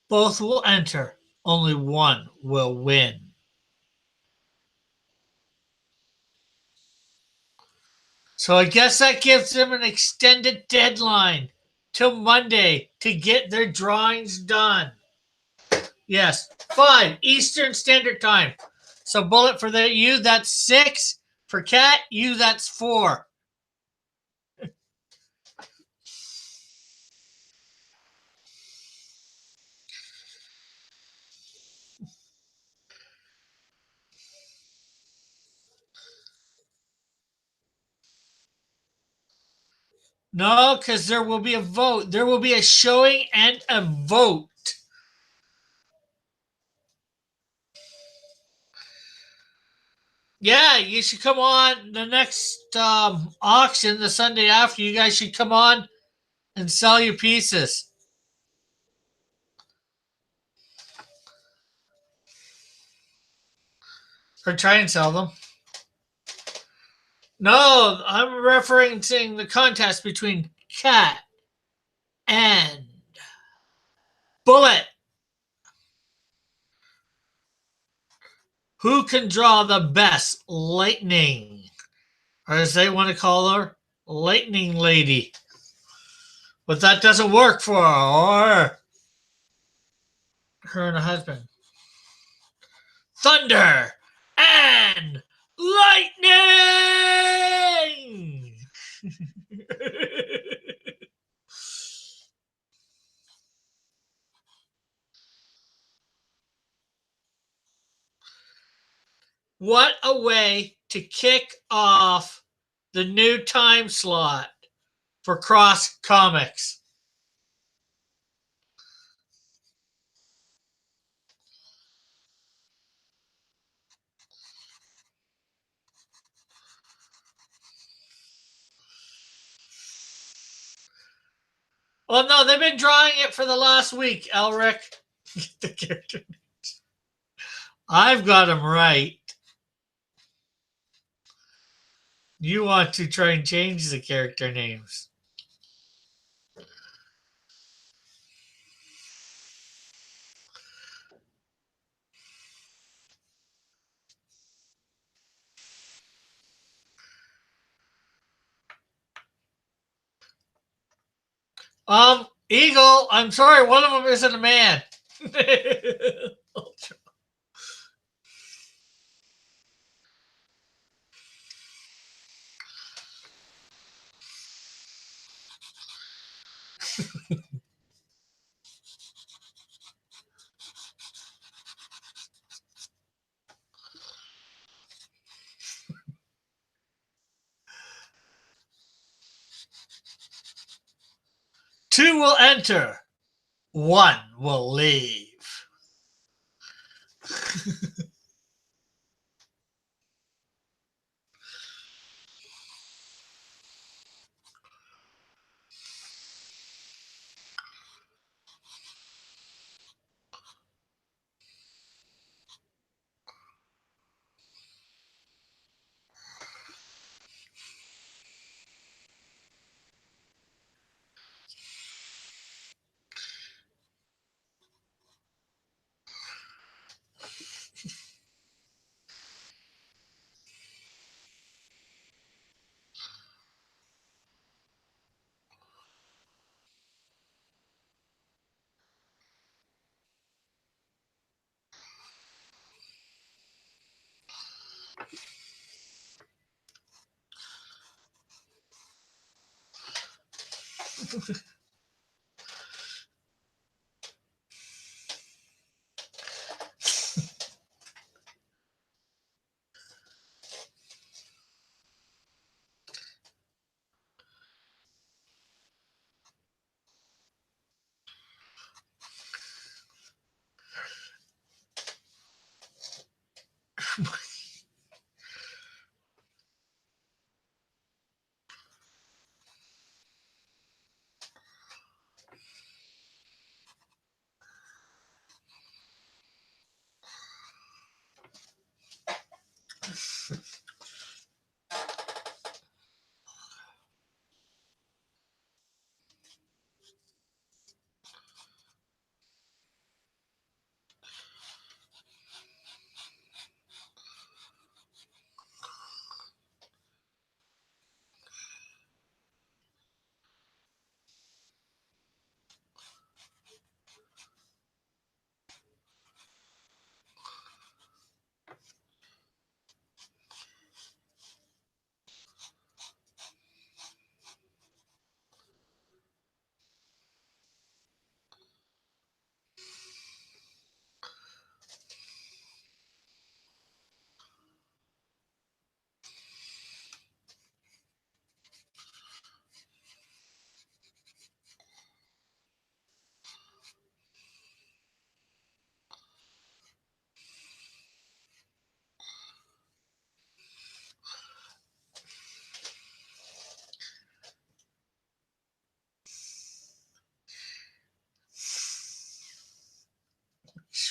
Both will enter. Only one will win. So I guess that gives them an extended deadline till Monday to get their drawings done. Yes, 5 Eastern Standard Time. So Bullet for you, that's 6. For Cat, you, that's 4. No, because there will be a vote. There will be a showing and a vote. Yeah, you should come on the next auction the Sunday after. You guys should come on and sell your pieces or try and sell them. No, I'm referencing the contest between Cat and Bullet. Who can draw the best lightning? Or as they want to call her, Lightning Lady. But that doesn't work for her or her and her husband. Thunder and lightning. What a way to kick off the new time slot for Cross Comics. Well, no, they've been drawing it for the last week, Elric. The character. I've got them right. You want to try and change the character names. Eagle, I'm sorry, one of them isn't a man. Two will enter, one will leave.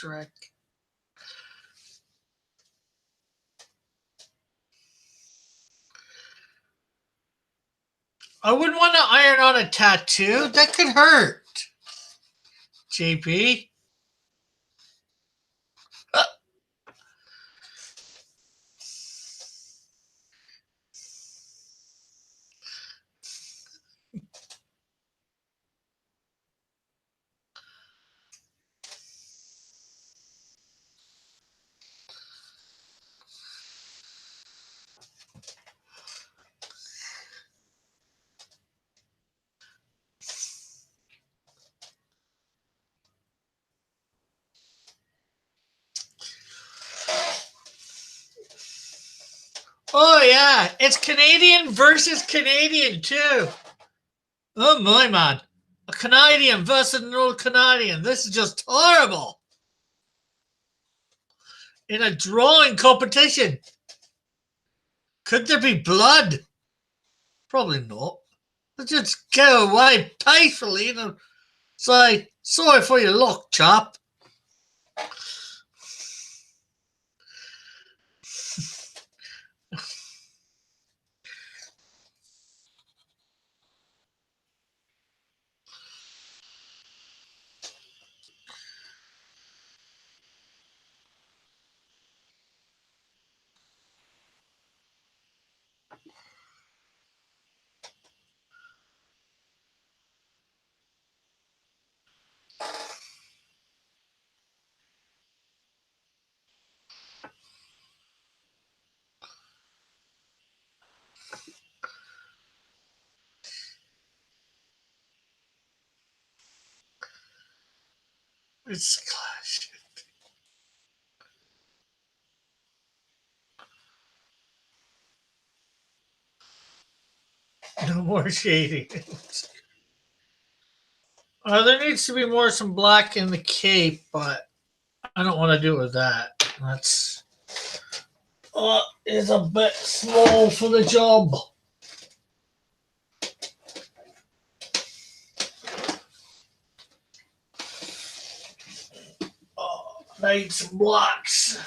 Shrek. I wouldn't want to iron on a tattoo. That could hurt. JP. Oh yeah, it's Canadian versus Canadian too. Oh my man, a Canadian versus an old Canadian. This is just horrible. In a drawing competition, could there be blood? Probably not. Let's just go away peacefully and say sorry for your luck, chap. It's gosh. No more shading. There needs to be more some black in the cape, but I don't want to do with that. That's is a bit small for the job. Need some blacks.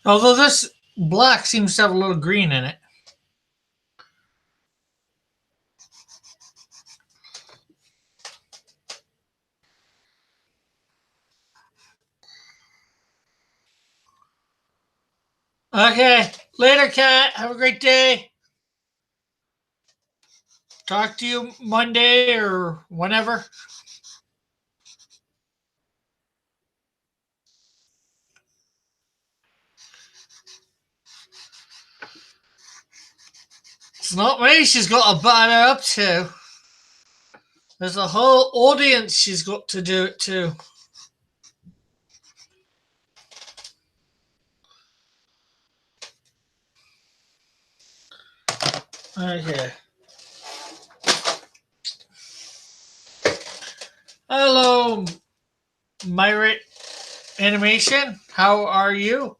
Although this black seems to have a little green in it. Okay, later, Cat. Have a great day. Talk to you Monday or whenever. It's not me she's got to batter up to. There's a whole audience she's got to do it to. Okay. Hello, Myrit Animation. How are you?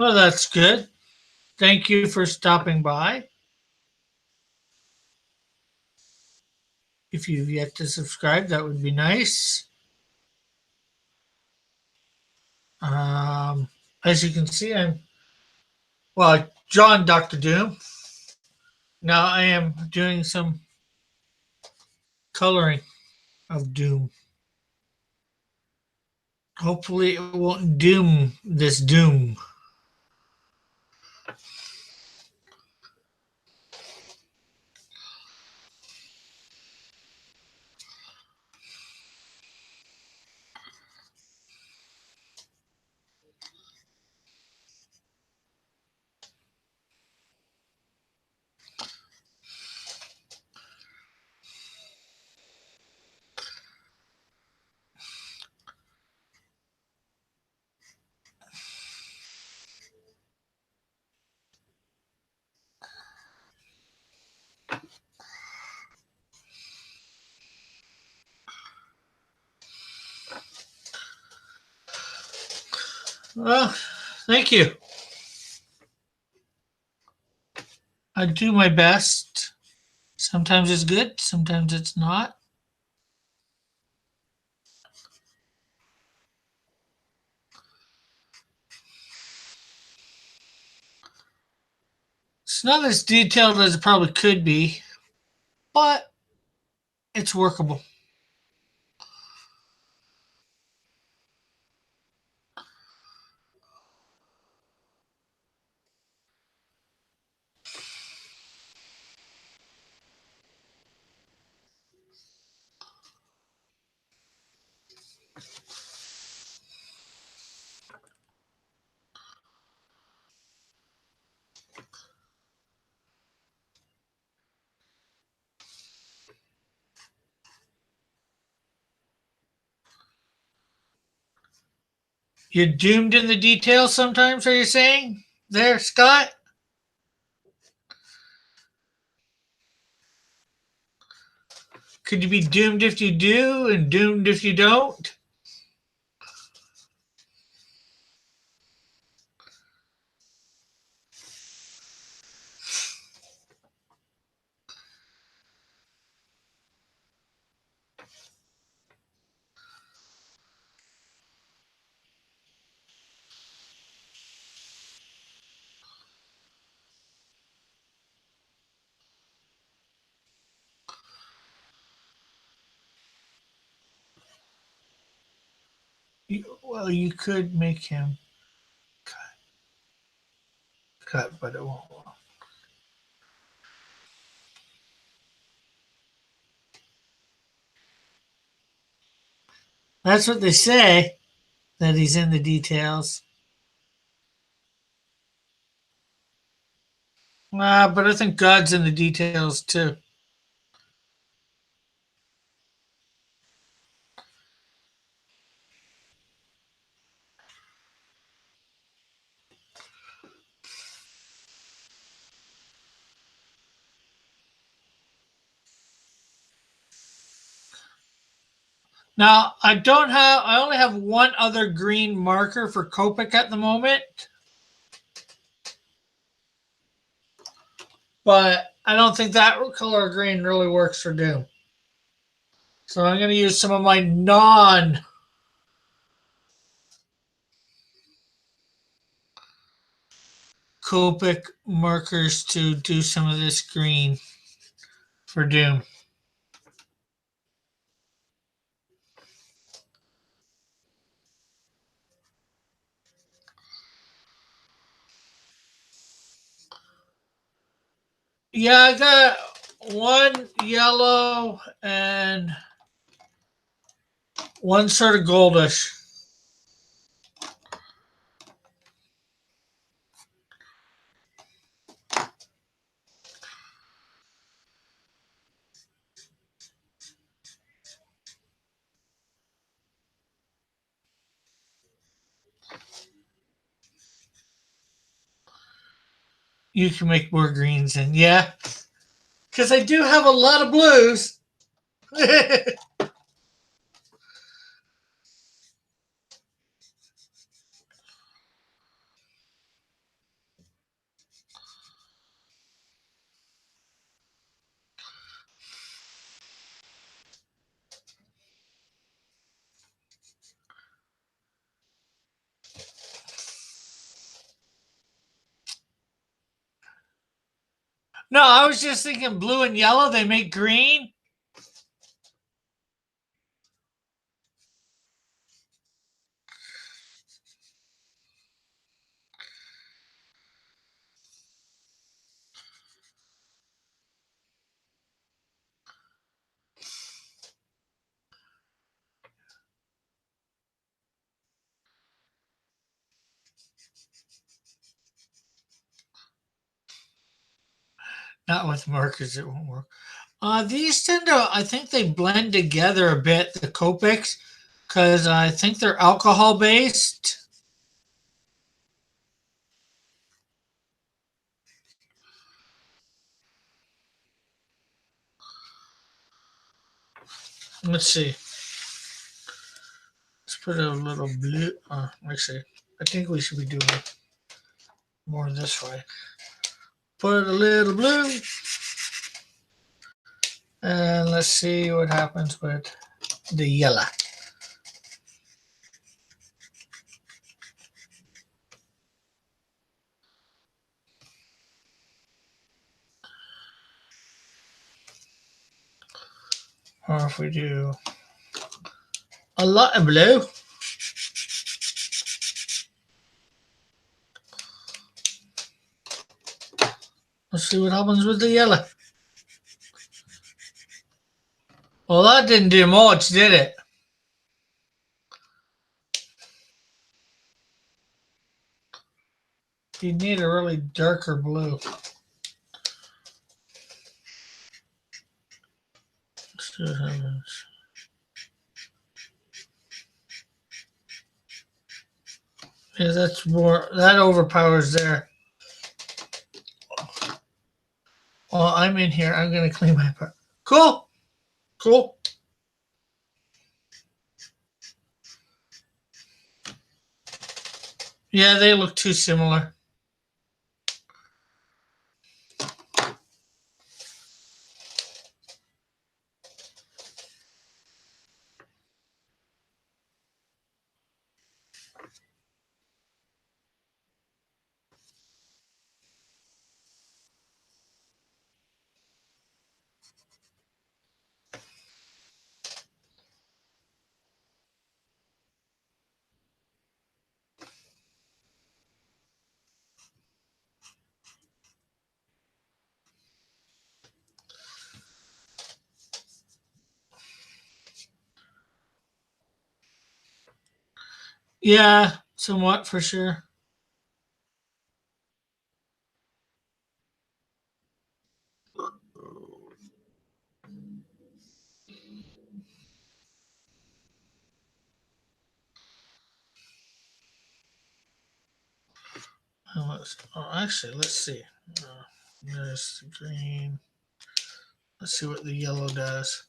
Well, that's good. thank you for stopping by. If you've yet to subscribe, that would be nice. As you can see, John Dr. Doom. Now I am doing some coloring of Doom. Hopefully it won't doom this Doom. Well, thank you. I do my best. Sometimes it's good, sometimes it's not. It's not as detailed as it probably could be, but it's workable. You're doomed in the details sometimes, are you saying there, Scott? Could you be doomed if you do and doomed if you don't? Well, you could make him cut, but it won't. That's what they say, that he's in the details. But I think God's in the details too. Now, I only have one other green marker for Copic at the moment, but I don't think that color green really works for Doom. So I'm going to use some of my non Copic markers to do some of this green for Doom. Yeah, I got one yellow and one sort of goldish. You can make more greens, and yeah, because I do have a lot of blues. No, I was just thinking blue and yellow, they make green. Not with markers, it won't work. These tend to, I think they blend together a bit, the Copics, because I think they're alcohol based. Let's see. Let's put a little blue. Let's see. I think we should be doing it more this way. Put a little blue. And let's see what happens with the yellow. Or if we do a lot of blue. Let's see what happens with the yellow. Well, that didn't do much, did it? You need a really darker blue. Let's see what happens. Yeah, that's more, that overpowers there. Well, I'm in here. I'm going to clean my part. Cool. Cool. Yeah, they look too similar. Yeah, somewhat for sure. Actually, let's see. There's the green. Let's see what the yellow does.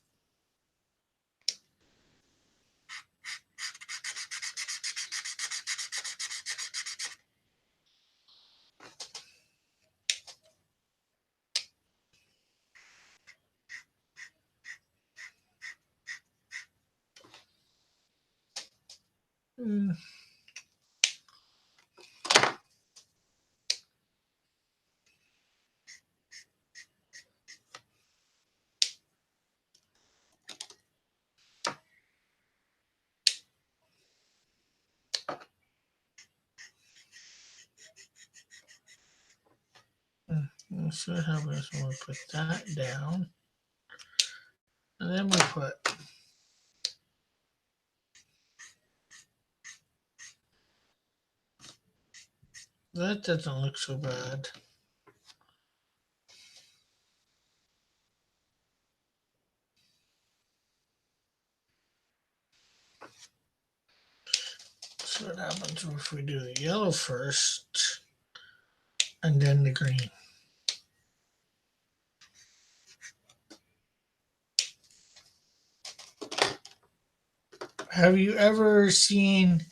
Mm. Let's see what happens when we put that down. And then we put that. Doesn't look so bad. So what happens if we do the yellow first and then the green? Have you ever seen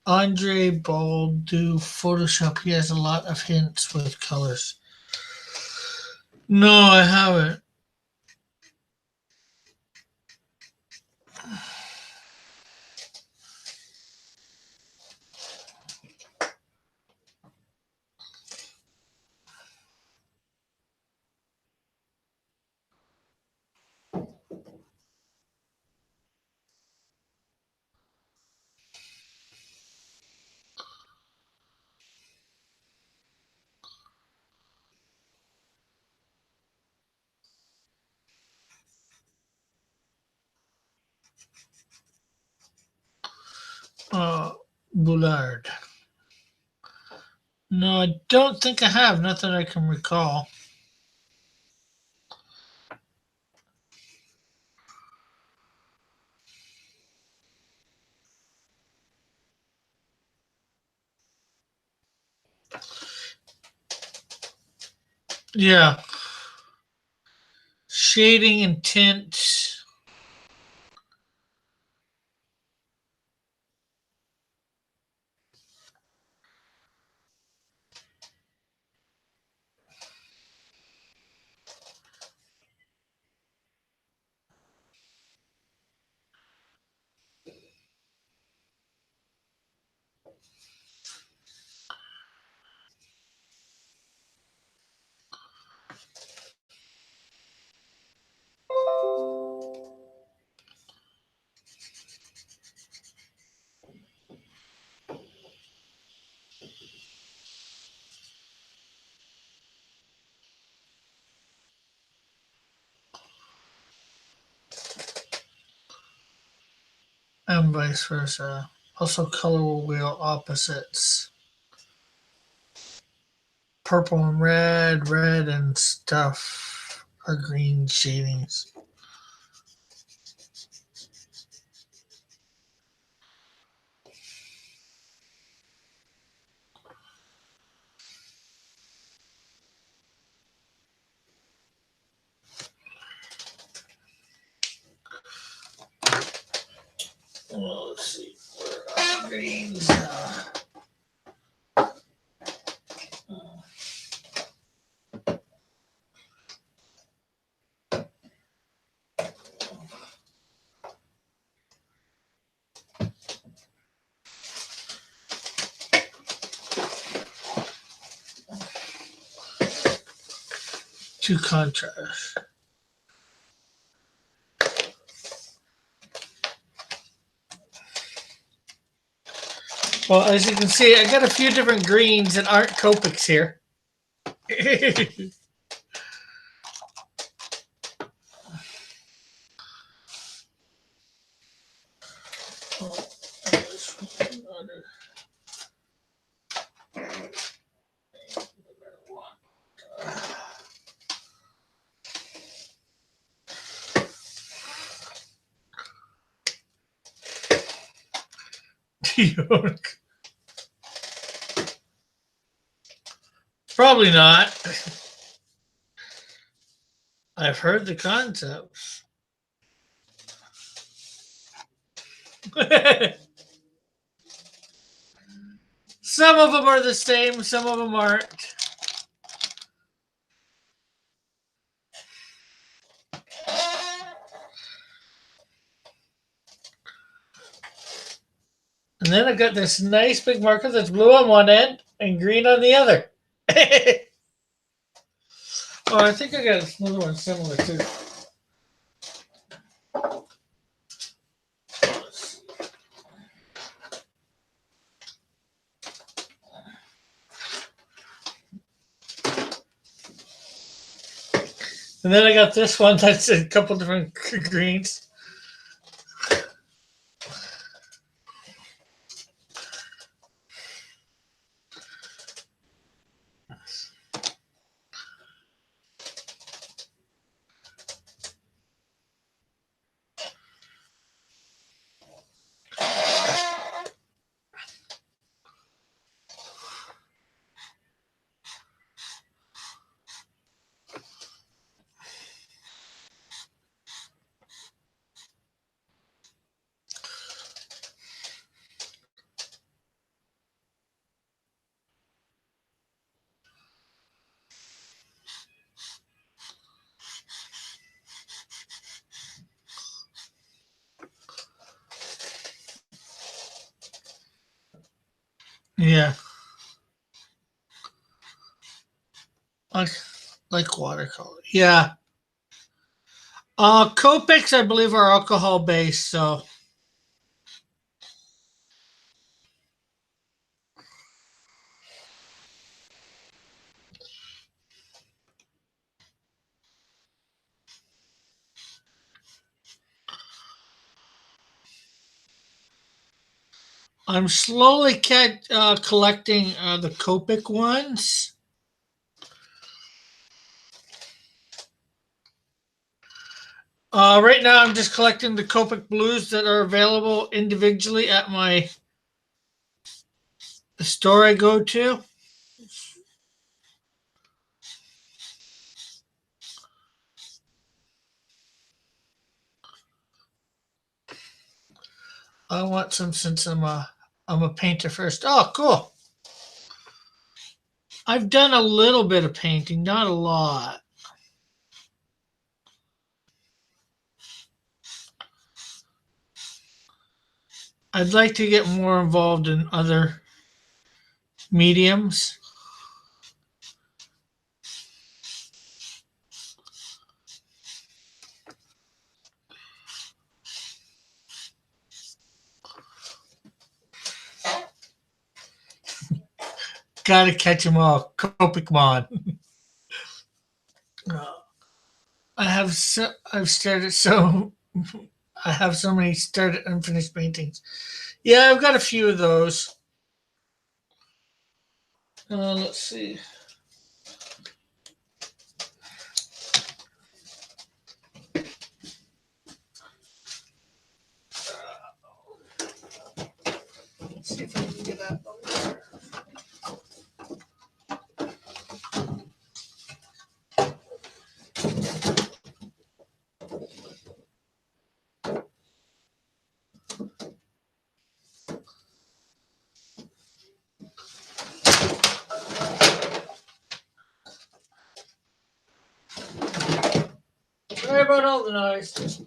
Andre Ball do Photoshop? He has a lot of hints with colors. No, I haven't. Boulard. No, I don't think I have. Not that I can recall. Yeah. Shading and tint. And vice versa. Also, color wheel opposites. Purple and red and stuff are green shadings. Well, let's see. Where are greens? To contrast. Well, as you can see, I got a few different greens that aren't Copics here. Probably not. I've heard the concepts. Some of them are the same, some of them aren't. And then I've got this nice big marker that's blue on one end and green on the other. Oh, I think I got another one similar too. And then I got this one that's a couple different greens. Yeah. Like watercolor. Yeah. Copics, I believe, are alcohol based, so. I'm slowly collecting the Copic ones. Right now, I'm just collecting the Copic blues that are available individually at the store I go to. I want some since I'm a painter first. Oh, cool. I've done a little bit of painting, not a lot. I'd like to get more involved in other mediums. Gotta catch them all. Copicmon. I've started so I have so many started unfinished paintings. Yeah, I've got a few of those. Let's see. Let's see if I can get that over there. Sorry about all the noise.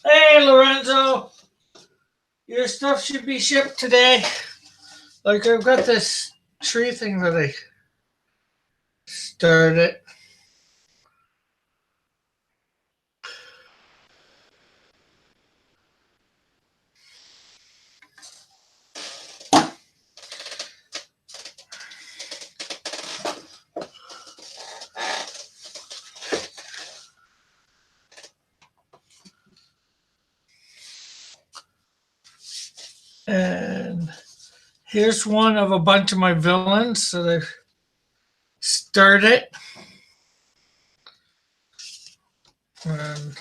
Hey, Lorenzo. Your stuff should be shipped today. Like, I've got this tree thing that I started. And here's one of a bunch of my villains that I've started. And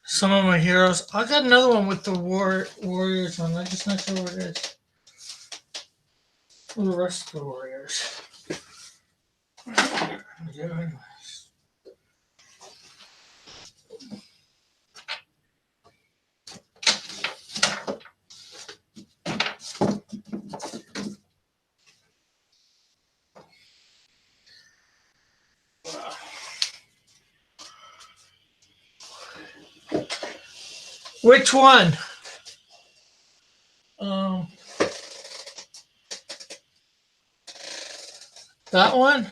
some of my heroes. I got another one with the warriors on. I'm just not sure what it is. The rest of the warriors. Yeah. Which one? Um, that one?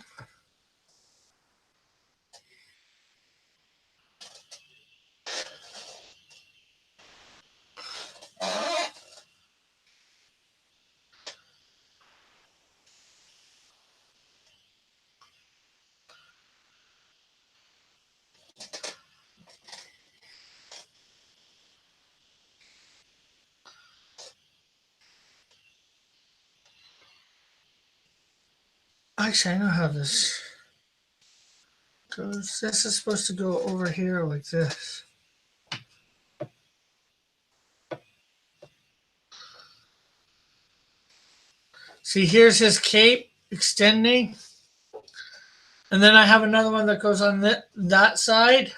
Actually, I know how this goes. This is supposed to go over here like this. See, here's his cape extending. And then I have another one that goes on that side.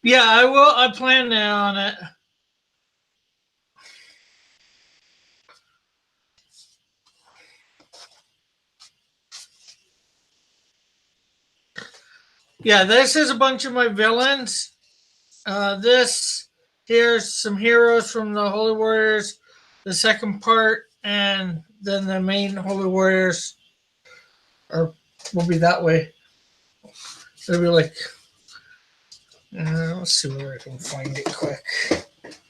Yeah, I will. I plan on it. Yeah, this is a bunch of my villains. This here's some heroes from the Holy Warriors, the second part, and then the main Holy Warriors are will be that way. It'll be like, let's see where I can find it quick.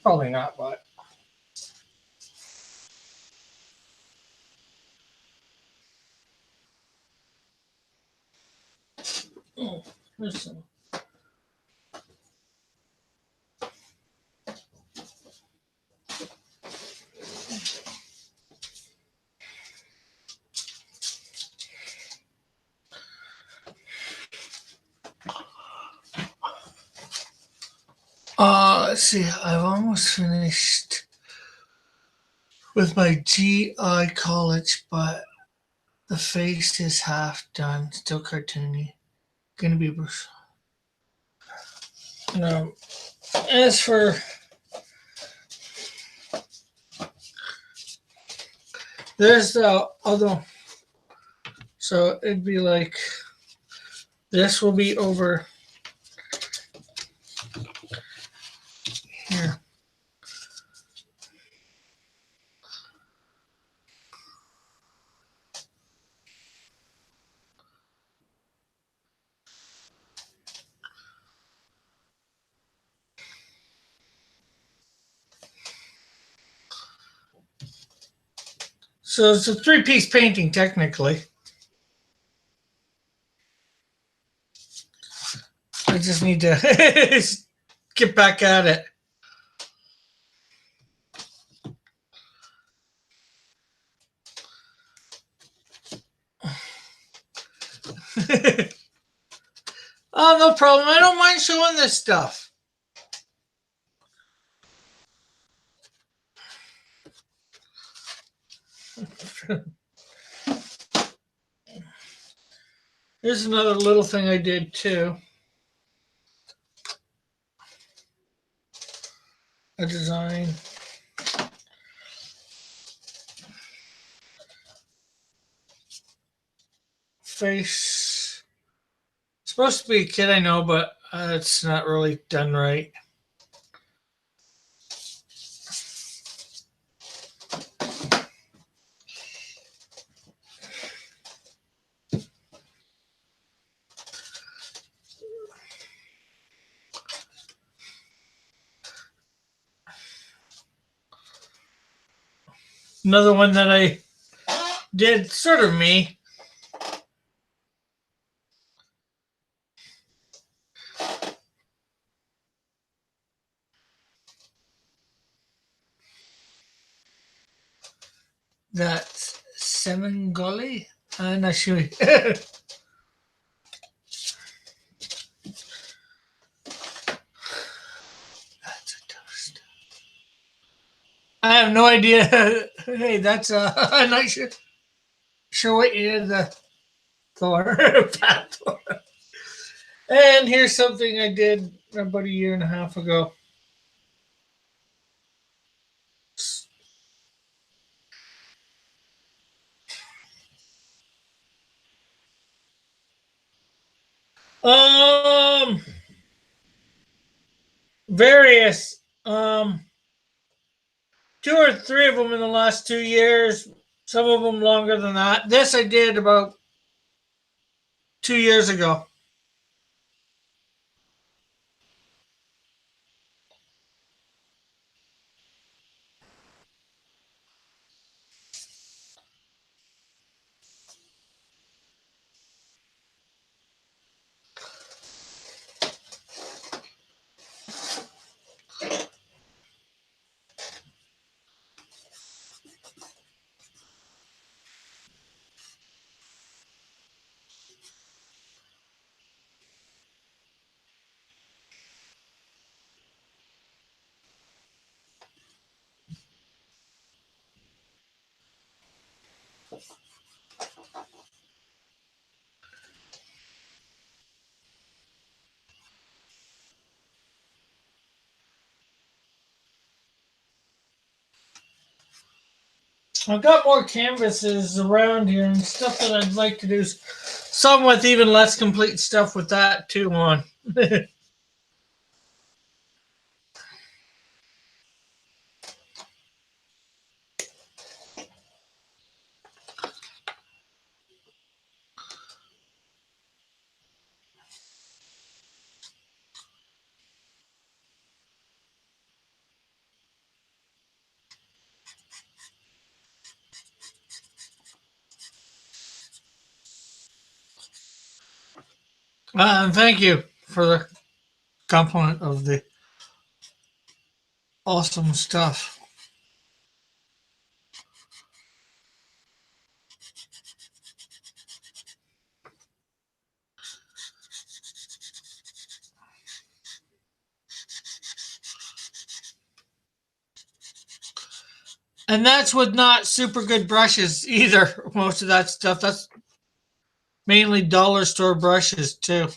Probably not, but oh, there's some. Let's see. I've almost finished with my GI college, but the face is half done. Still cartoony. Gonna be. As for there's the other, so it'd be like this will be over here. So it's a three-piece painting technically. I just need to get back at it. Oh, no problem. I don't mind showing this stuff. Here's another little thing I did too. A design. Face. It's supposed to be a kid, I know, but it's not really done right. Another one that I did, sort of me. That's Semengoli. I'm not sure. That's a toast. I have no idea. Hey, that's I'm not sure what you did the Thor. Bad Thor. And here's something I did about a year and a half ago. Um, various. Two or three of them in the last 2 years. Some of them longer than that. This I did about 2 years ago. I've got more canvases around here and stuff that I'd like to do. some with even less complete stuff with that too on. And thank you for the compliment of the awesome stuff. And that's with not super good brushes either. Most of that stuff. That's mainly dollar store brushes too.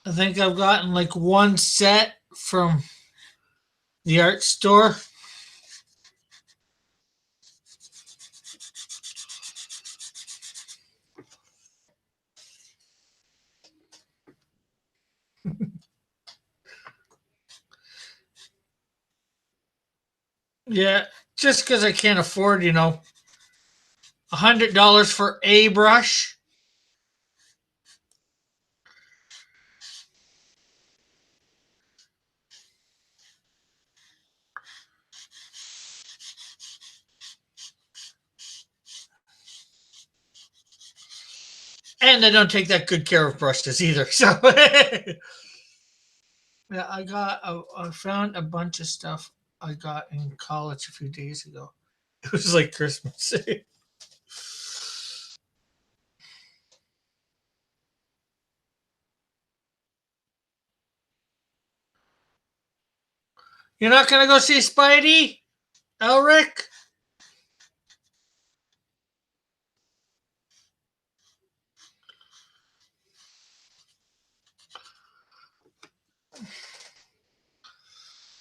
I think I've gotten like one set from the art store. Yeah, just because I can't afford, $100 for a brush. And I don't take that good care of brushes either. So yeah, I found a bunch of stuff I got in college a few days ago. It was like Christmas. You're not gonna go see Spidey, Elric?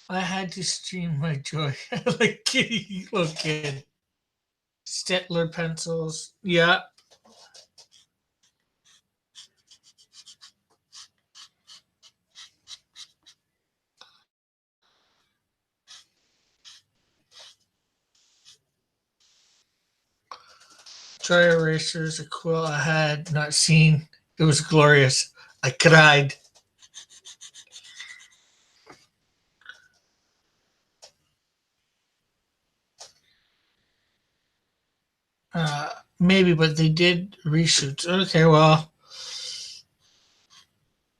I had to stream my joy like kitty little kid. Stettler pencils. Yeah. Dry erasers, a quill I had not seen. It was glorious. I cried. Maybe, but they did reshoots. Okay, well,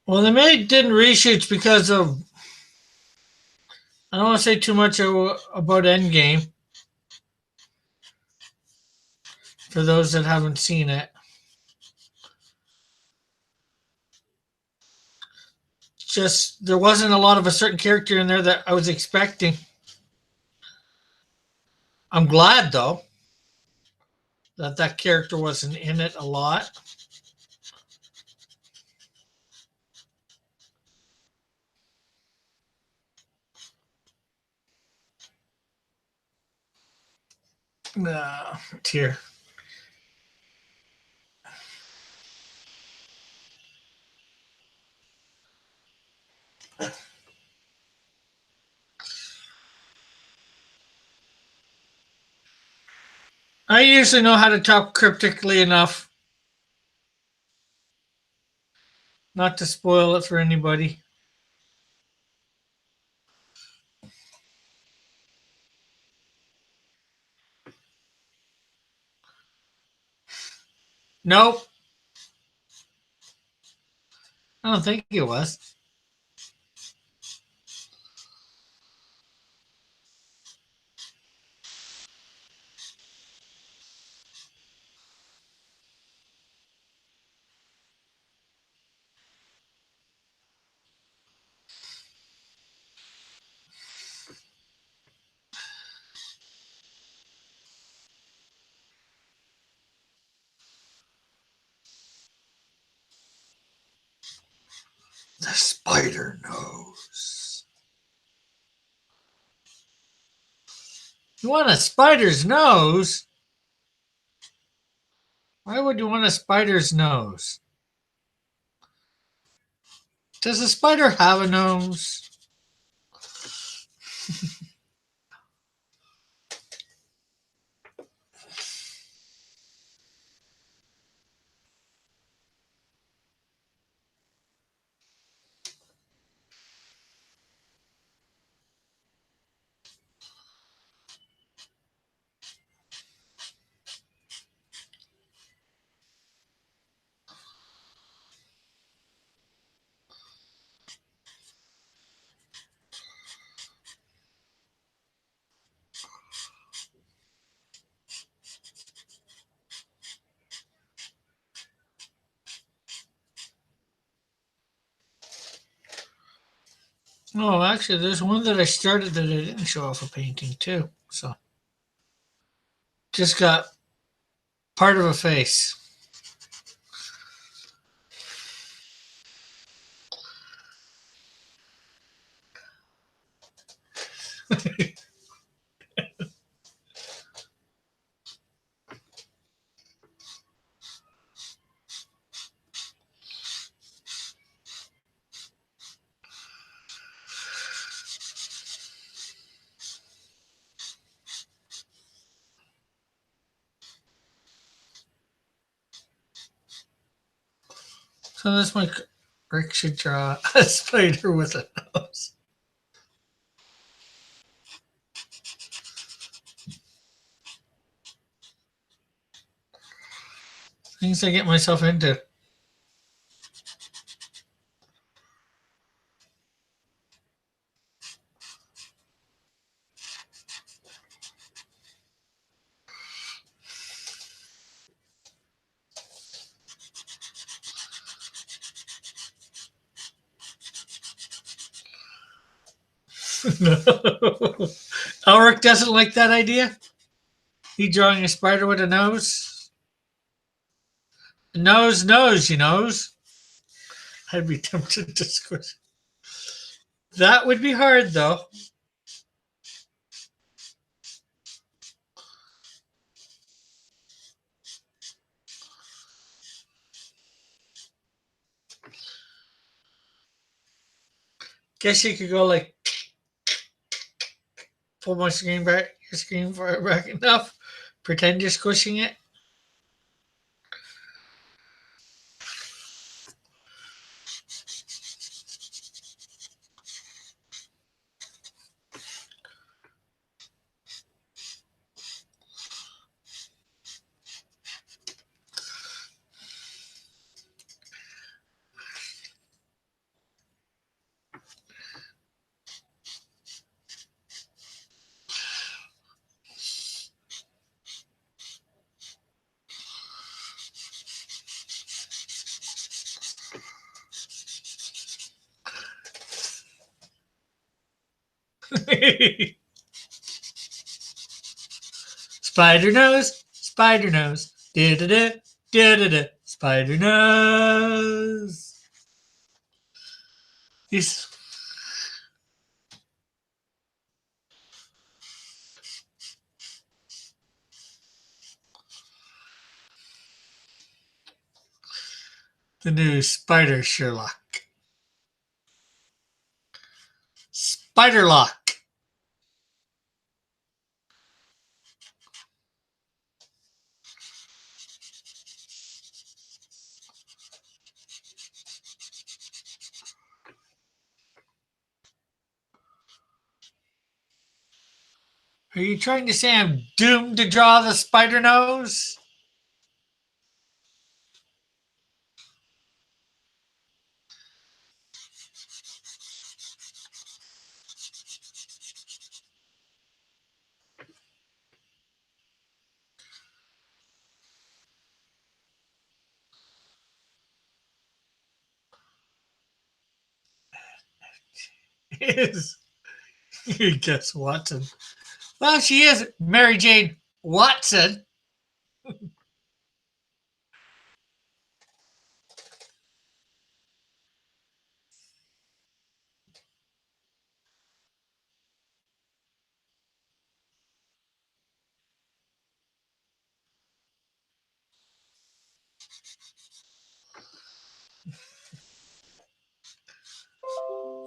didn't reshoots because of. I don't want to say too much about Endgame for those that haven't seen it. Just there wasn't a lot of a certain character in there that I was expecting. I'm glad though that character wasn't in it a lot. Tear. I usually know how to talk cryptically enough not to spoil it for anybody. Nope, I don't think it was. The spider knows. You want a spider's nose? Why would you want a spider's nose? Does a spider have a nose? Oh, actually, there's one that I started that I didn't show off a painting too. So just got part of a face. So that's my Rick should draw a spider with a nose. Things I get myself into. Ulrich doesn't like that idea. He drawing a spider with a nose. Nose, you knows. I'd be tempted to squish. That would be hard though. Guess you could go like pull my screen back, your screen far back enough. Pretend you're squishing it. Spider nose, spider nose. Da da da da da da. Spider nose. He's the new Spider Sherlock. Spider Lock. Are you trying to say I'm doomed to draw the spider nose? Is guess Watson. Well, she is Mary Jane Watson.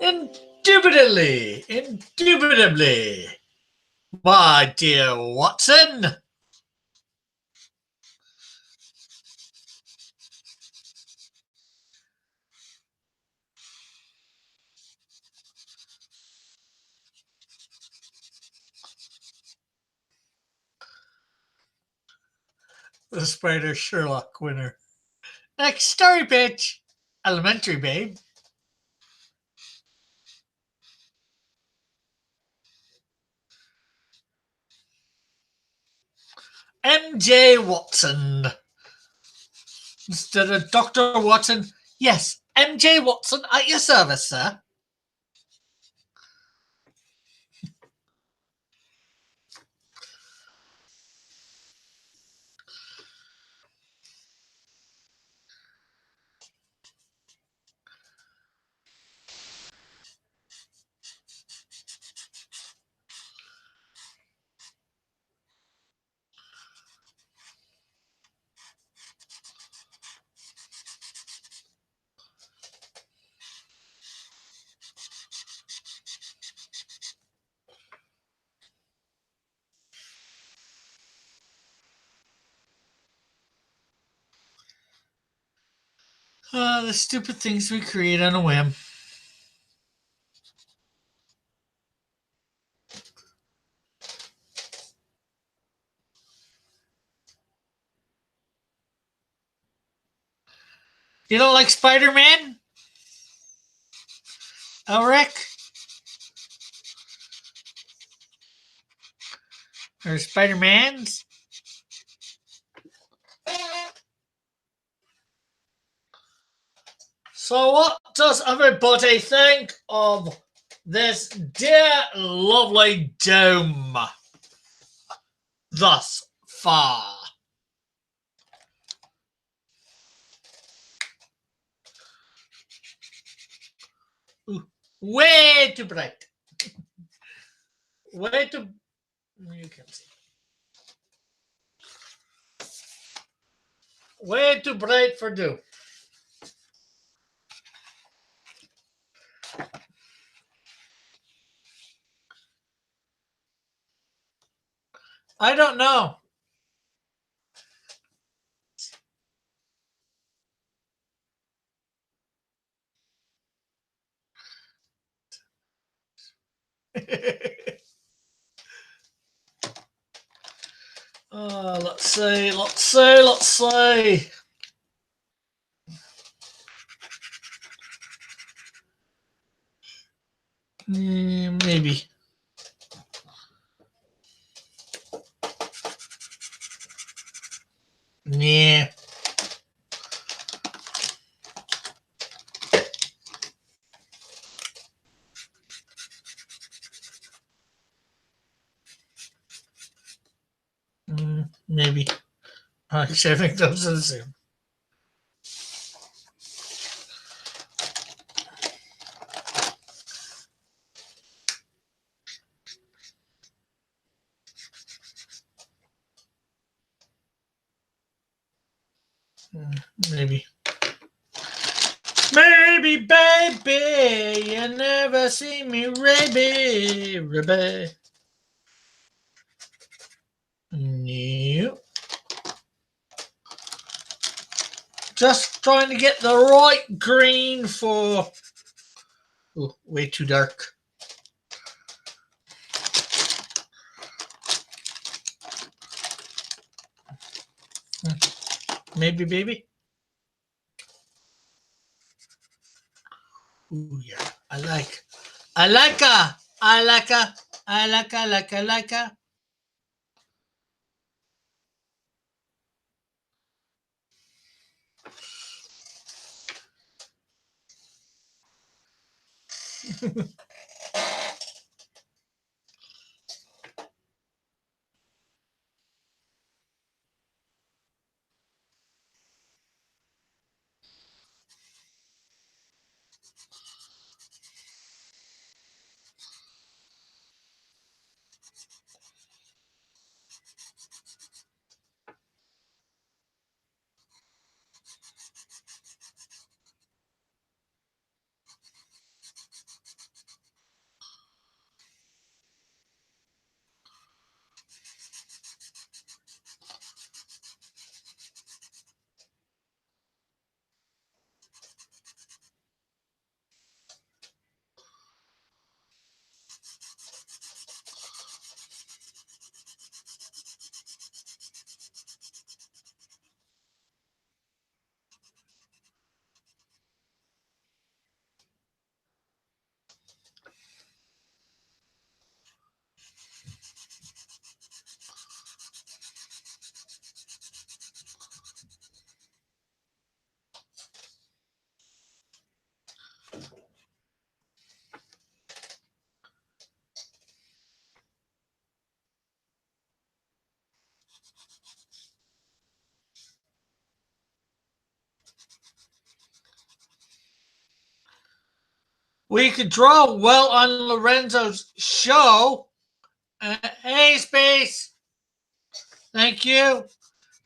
Indubitably, indubitably, my dear Watson. The Spider Sherlock winner. Next story pitch. Elementary Babe. MJ Watson. Instead of Dr. Watson. Yes, MJ Watson at your service, sir. The stupid things we create on a whim. You don't like Spider-Man? Elric? Or Spider-Mans? So what does everybody think of this dear lovely dome thus far? Ooh, way too bright. Way too... You can see. Way too bright for do. I don't know. Let's see. Maybe. Yeah. Maybe. Actually, I think those are the same. Maybe. Maybe, baby, you never see me, Rabby. No. Just trying to get the right green for... Oh, way too dark. Maybe, baby. Ooh, yeah. I like her. We could draw well on Lorenzo's show. Hey, Space. Thank you.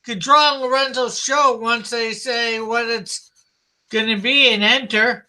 Could draw on Lorenzo's show once they say what it's going to be and enter.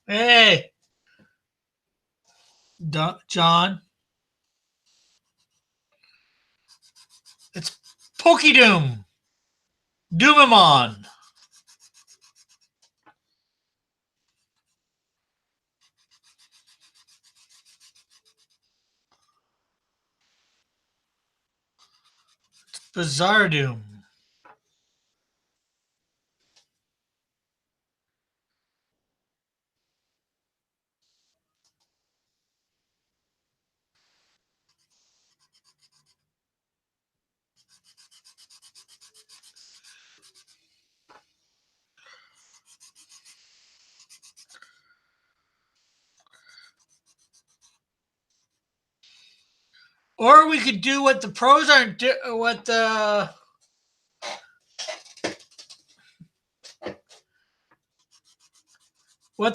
Hey, John. It's Pokedoom. Doomamon. Bizarre Doom. Or we could do what the pros aren't what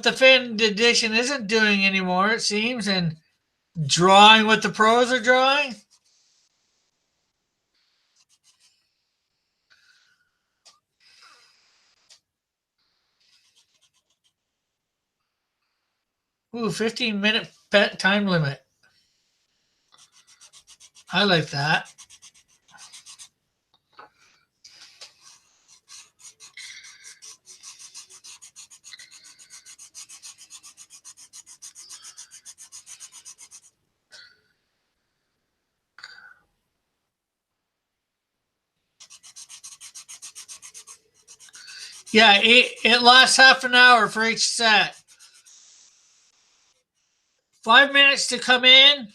the fan edition isn't doing anymore, it seems, and drawing what the pros are drawing. Ooh, 15-minute pet time limit. I like that. Yeah, it lasts half an hour for each set. 5 minutes to come in,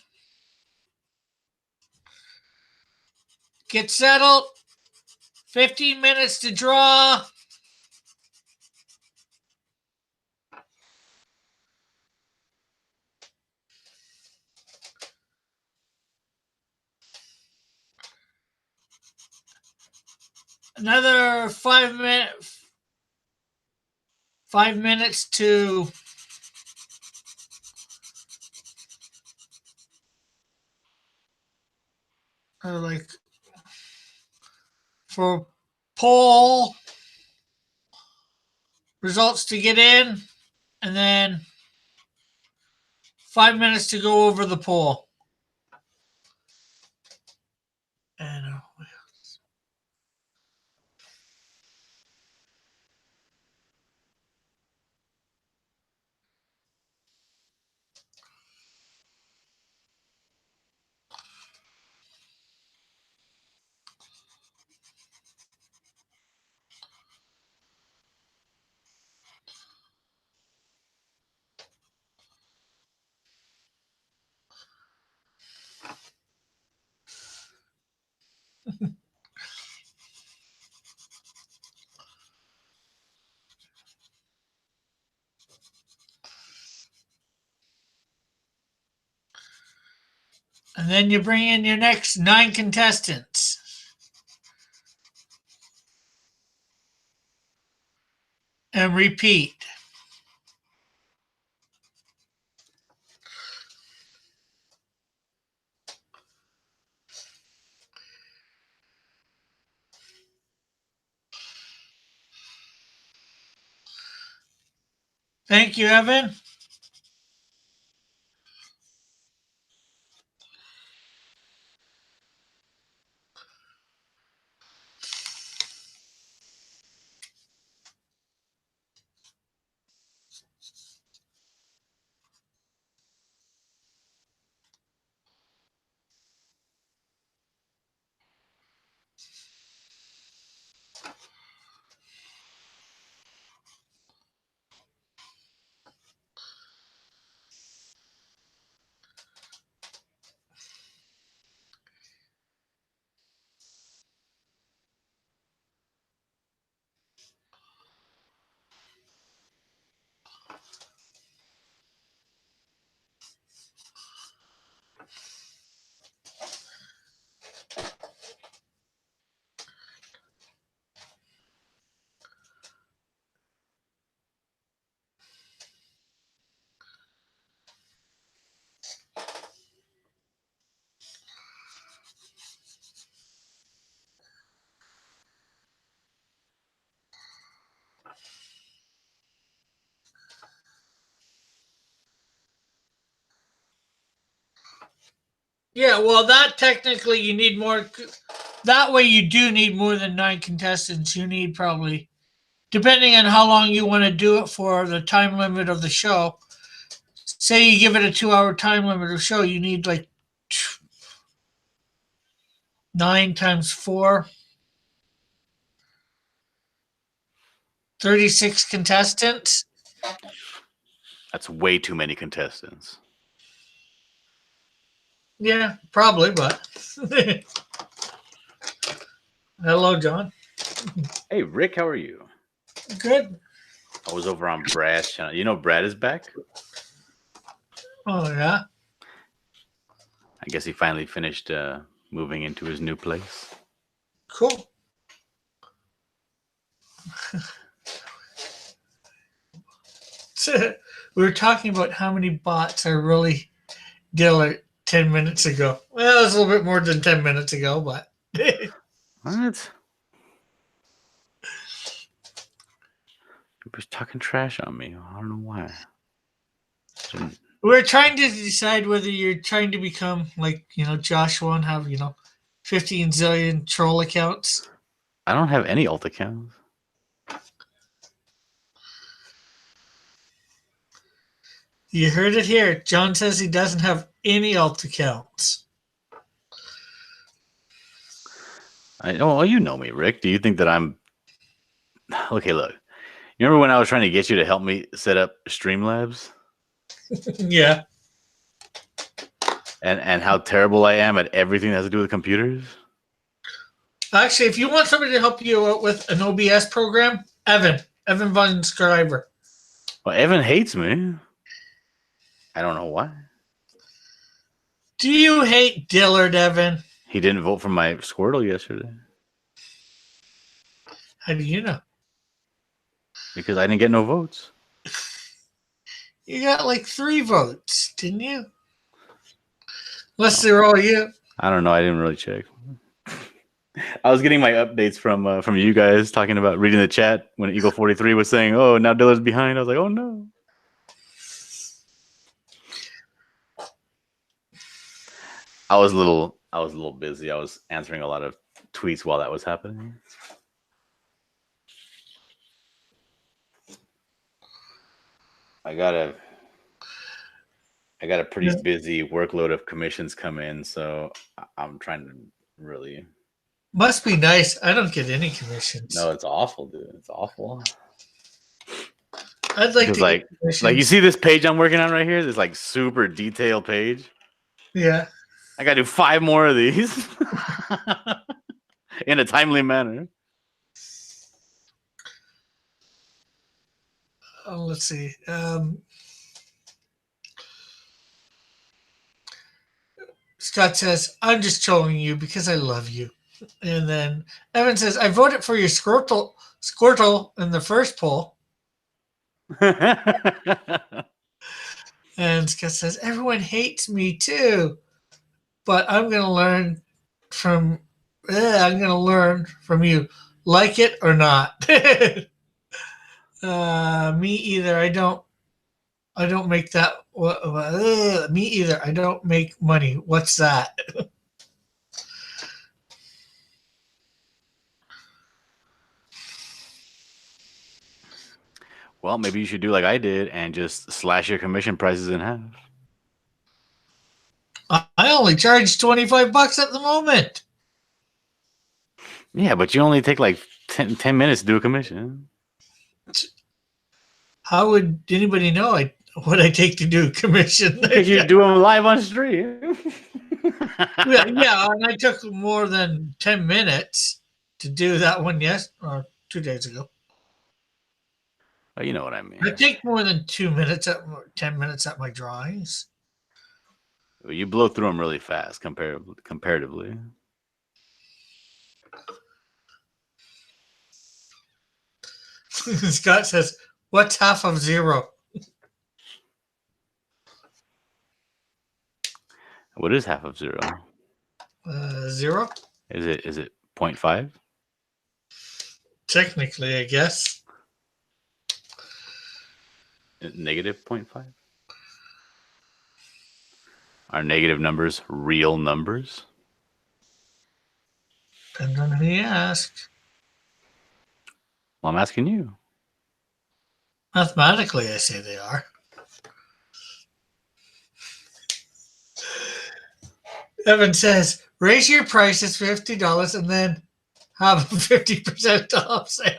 get settled, 15 minutes to draw. Another 5 minutes to like for poll results to get in, and then 5 minutes to go over the poll. And then you bring in your next 9 contestants and repeat. Thank you, Evan. Yeah, well, that technically you need more. That way, you do need more than 9 contestants. You need probably, depending on how long you want to do it for, the time limit of the show. Say you give it a 2 hour time limit of show, you need like 9 times 4, 36 contestants. That's way too many contestants. Yeah, probably, but. Hello, John. Hey, Rick, how are you? Good. I was over on Brad's channel. You know Brad is back? Oh, yeah. I guess he finally finished moving into his new place. Cool. We were talking about how many bots are really Diller 10 minutes ago. Well, it was a little bit more than 10 minutes ago, but. What? He was talking trash on me. I don't know why. We're trying to decide whether you're trying to become like, Joshua and have, 15 zillion troll accounts. I don't have any alt accounts. You heard it here. John says he doesn't have any alt accounts. Well, you know me, Rick. Do you think that I'm... Okay, look. You remember when I was trying to get you to help me set up Streamlabs? Yeah. And how terrible I am at everything that has to do with computers? Actually, if you want somebody to help you out with an OBS program, Evan Von Scriber. Well, Evan hates me. I don't know why. Do you hate Dillard, Evan? He didn't vote for my Squirtle yesterday. How do you know? Because I didn't get no votes. You got like 3 votes, didn't you? Unless they're all you. I don't know. I didn't really check. I was getting my updates from you guys talking about reading the chat when Eagle 43 was saying, "Oh, now Dillard's behind." I was like, "Oh no." I was a little busy. I was answering a lot of tweets while that was happening. I got a pretty busy workload of commissions come in, so I'm trying to really. Must be nice. I don't get any commissions. No, it's awful, dude. It's awful. I'd like to get commissions. You see this page I'm working on right here? This like super detailed page. Yeah. I gotta do 5 more of these in a timely manner. Let's see. Scott says, "I'm just trolling you because I love you." And then Evan says, "I voted for your Squirtle in the first poll." And Scott says, "Everyone hates me too, but I'm gonna learn from you. Like it or not." Me either. I don't make that. Me either. I don't make money. What's that? Well, maybe you should do like I did and just slash your commission prices in half. I only charge $25 at the moment. Yeah, but you only take like 10 minutes to do a commission. How would anybody know what I take to do a commission? Because you do them live on stream. yeah, and I took more than 10 minutes to do that one or 2 days ago. Oh, you know what I mean. I take more than 10 minutes at my drawings. Well, you blow through them really fast comparatively. Scott says, "What's half of 0?" What is half of 0? 0? Is it 0.5? Technically, I guess. Negative 0.5? Are negative numbers real numbers? Depends on who you ask. Well, I'm asking you. Mathematically, I say they are. Evan says, raise your prices $50 and then have a 50% off sale.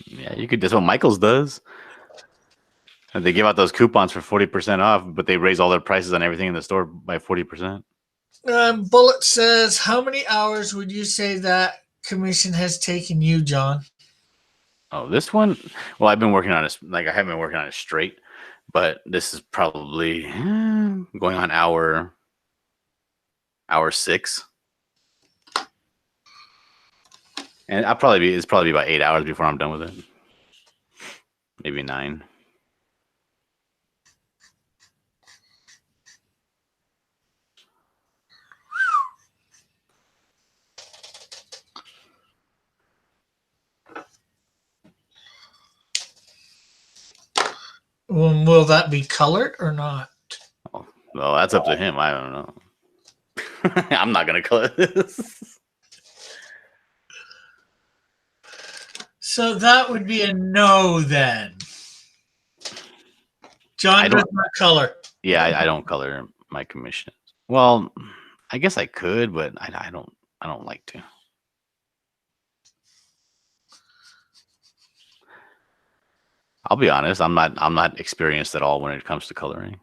Yeah, you could. That's what Michaels does. And they give out those coupons for 40% off, but they raise all their prices on everything in the store by 40%. Bullet says, how many hours would you say that commission has taken you, John? Oh, this one? Well, I've been working on it. Like, I haven't been working on it straight, but this is probably going on hour 6. And it's probably about 8 hours before I'm done with it. Maybe 9. Will that be colored or not? Oh, well, that's up to him. I don't know. I'm not gonna color this. So that would be a no then. John does not color. Yeah, I don't color my commissions. Well, I guess I could, but I don't like to. I'll be honest, I'm not experienced at all when it comes to coloring.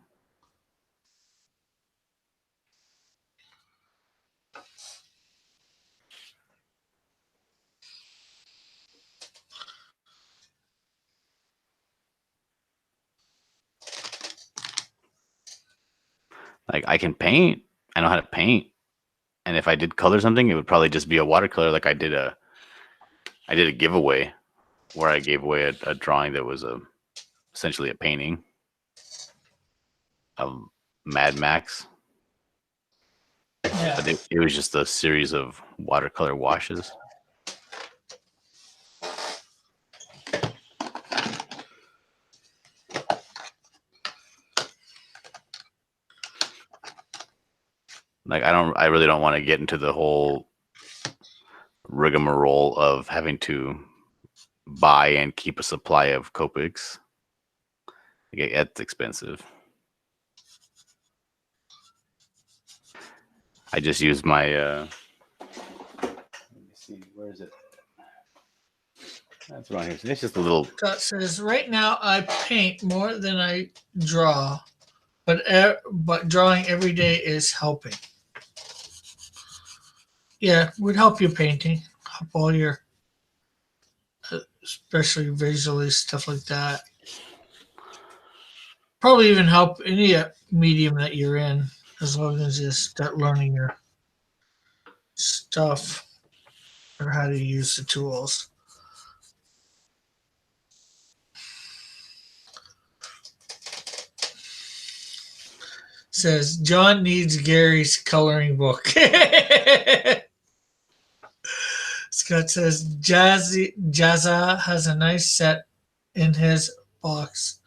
Like, I can paint. I know how to paint. And if I did color something, it would probably just be a watercolor. Like I did a giveaway where I gave away a drawing that was essentially a painting of Mad Max. Yeah. But it was just a series of watercolor washes. Like, I really don't want to get into the whole rigmarole of having to buy and keep a supply of Copics. Like, that's expensive. I just use my let me see, where is it? That's right here. It's just a little. Scott says, right now I paint more than I draw, but drawing every day is helping. Yeah, would help you painting, help all your, especially visually stuff like that. Probably even help any medium that you're in, as long as you start learning your stuff or how to use the tools. Says John needs Gary's coloring book. Scott says Jazza has a nice set in his box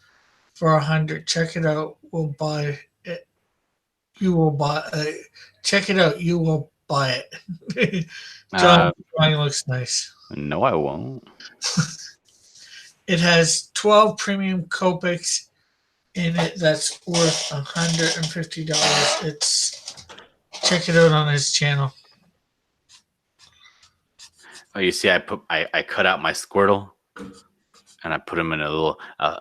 for 100. Check it out. We'll buy it. You will buy. Check it out. You will buy it. John, drawing looks nice. No, I won't. It has 12 premium Copics in it that's worth $150. Check it out on his channel. Oh, you see, I cut out my Squirtle, and I put him in a little a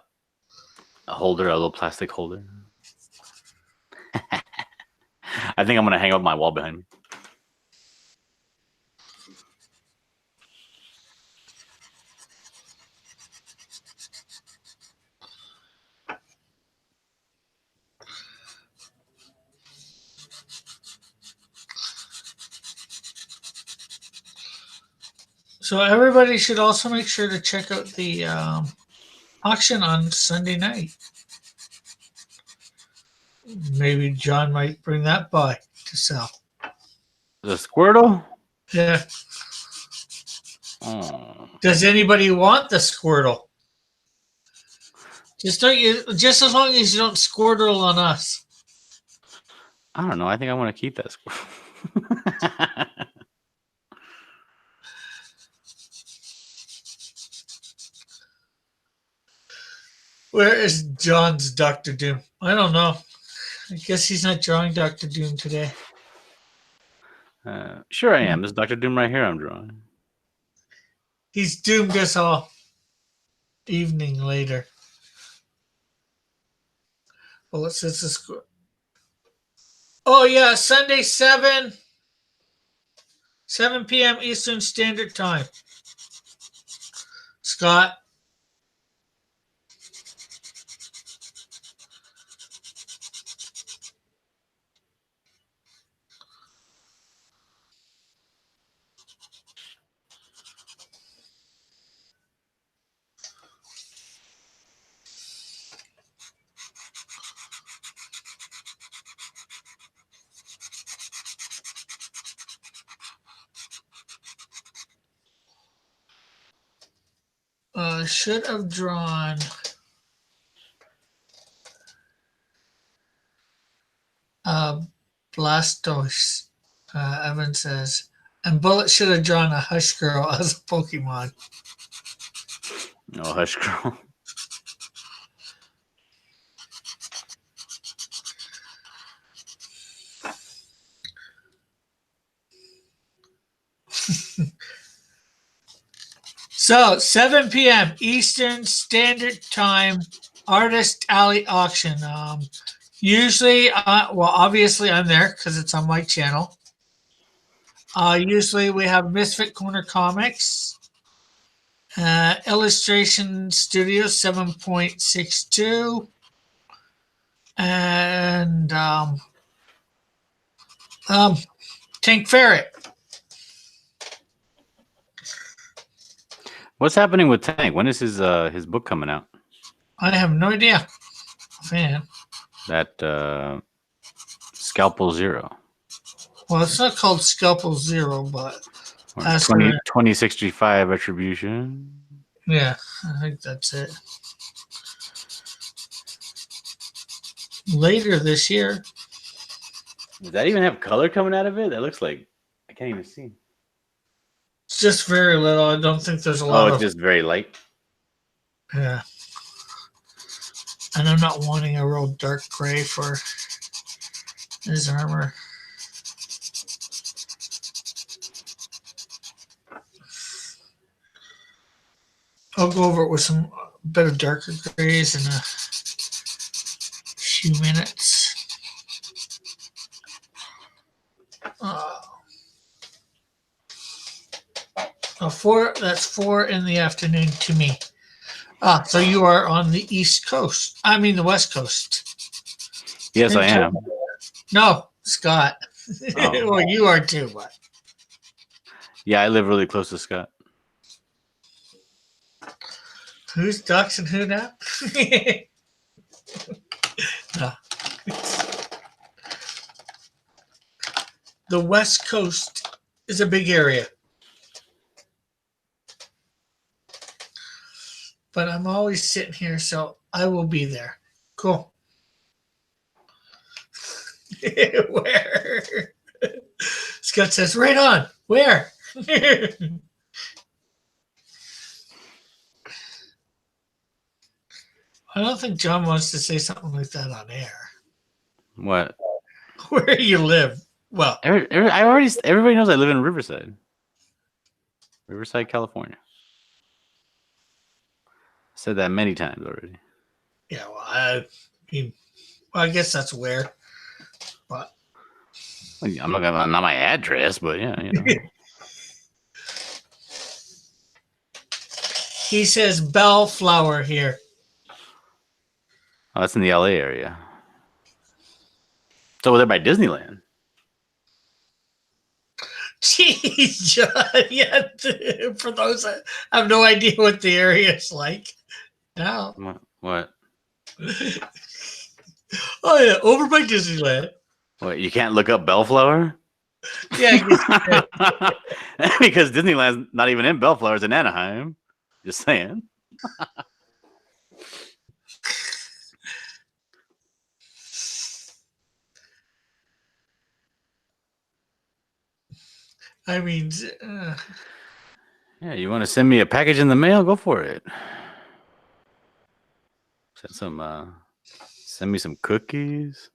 holder, a little plastic holder. I think I'm gonna hang up my wall behind me. So everybody should also make sure to check out the auction on Sunday night. Maybe John might bring that by to sell. The Squirtle? Yeah. Oh. Does anybody want the Squirtle? Just as long as you don't Squirtle on us. I don't know. I think I want to keep that squirrel. Where is John's Doctor Doom? I don't know. I guess he's not drawing Doctor Doom today. Sure I am. This is Dr. Doom right here I'm drawing. He's doomed us all. Evening later. Well, let's set the score. Oh yeah, Sunday 7 p.m. Eastern Standard Time. Scott. Should have drawn Blastoise, Evan says. And Bullet should have drawn a Hush Girl as a Pokemon. Oh, Hush Girl. So, 7 p.m. Eastern Standard Time, Artist Alley Auction. Usually, obviously I'm there because it's on my channel. Usually we have Misfit Corner Comics, Illustration Studio 7.62, and Tank Ferret. What's happening with Tank? When is his book coming out? I have no idea. Man. That Scalpel Zero. Well, it's not called Scalpel Zero, but 2065 Retribution. Yeah, I think that's it. Later this year. Does that even have color coming out of it? That looks like I can't even see. It's just very little. I don't think there's a lot. Oh, it's just very light. Yeah. And I'm not wanting a real dark gray for his armor. I'll go over it with some better darker grays in a few minutes. That's 4 in the afternoon to me. So you are on the East Coast. I mean the West Coast. Yes, I am. No, Scott. Oh. Well, you are too, but. Yeah, I live really close to Scott. Who's doxing who now? No. The West Coast is a big area. But I'm always sitting here, so I will be there. Cool. Where? Scott says, right on. Where? I don't think John wants to say something like that on air. What? Where you live? Well, everybody knows I live in Riverside, California. I said that many times already. Yeah, well, I guess that's where. But I'm not my address, but yeah, you know. He says Bellflower here. Oh, that's in the LA area. It's over there by Disneyland. Jeez, John. Yeah, for those that have no idea what the area is like. Now. What? Oh, yeah, over by Disneyland. What, you can't look up Bellflower? Yeah, because Disneyland's not even in Bellflower, it's in Anaheim. Just saying. I mean, Yeah, you want to send me a package in the mail? Go for it. Send me some cookies.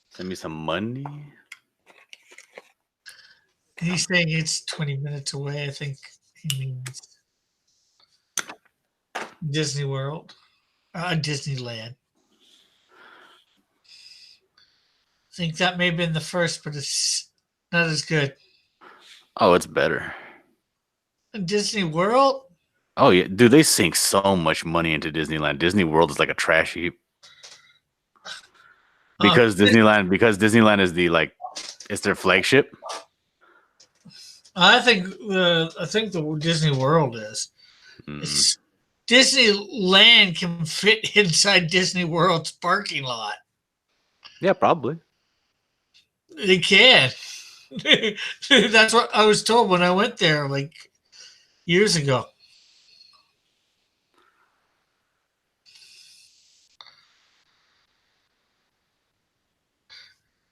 Send me some money. he's saying it's 20 minutes away. I think he means Disney World, Disneyland. I think that may have been the first, but it's not as good. Oh, it's better. Disney World? Oh yeah, dude, they sink so much money into Disneyland. Disney World is like a trash heap Uh, because Disneyland is it's their flagship. I think the Disney World is. It's, Disneyland can fit inside Disney World's parking lot. Yeah, probably. They can. That's what I was told when I went there like years ago.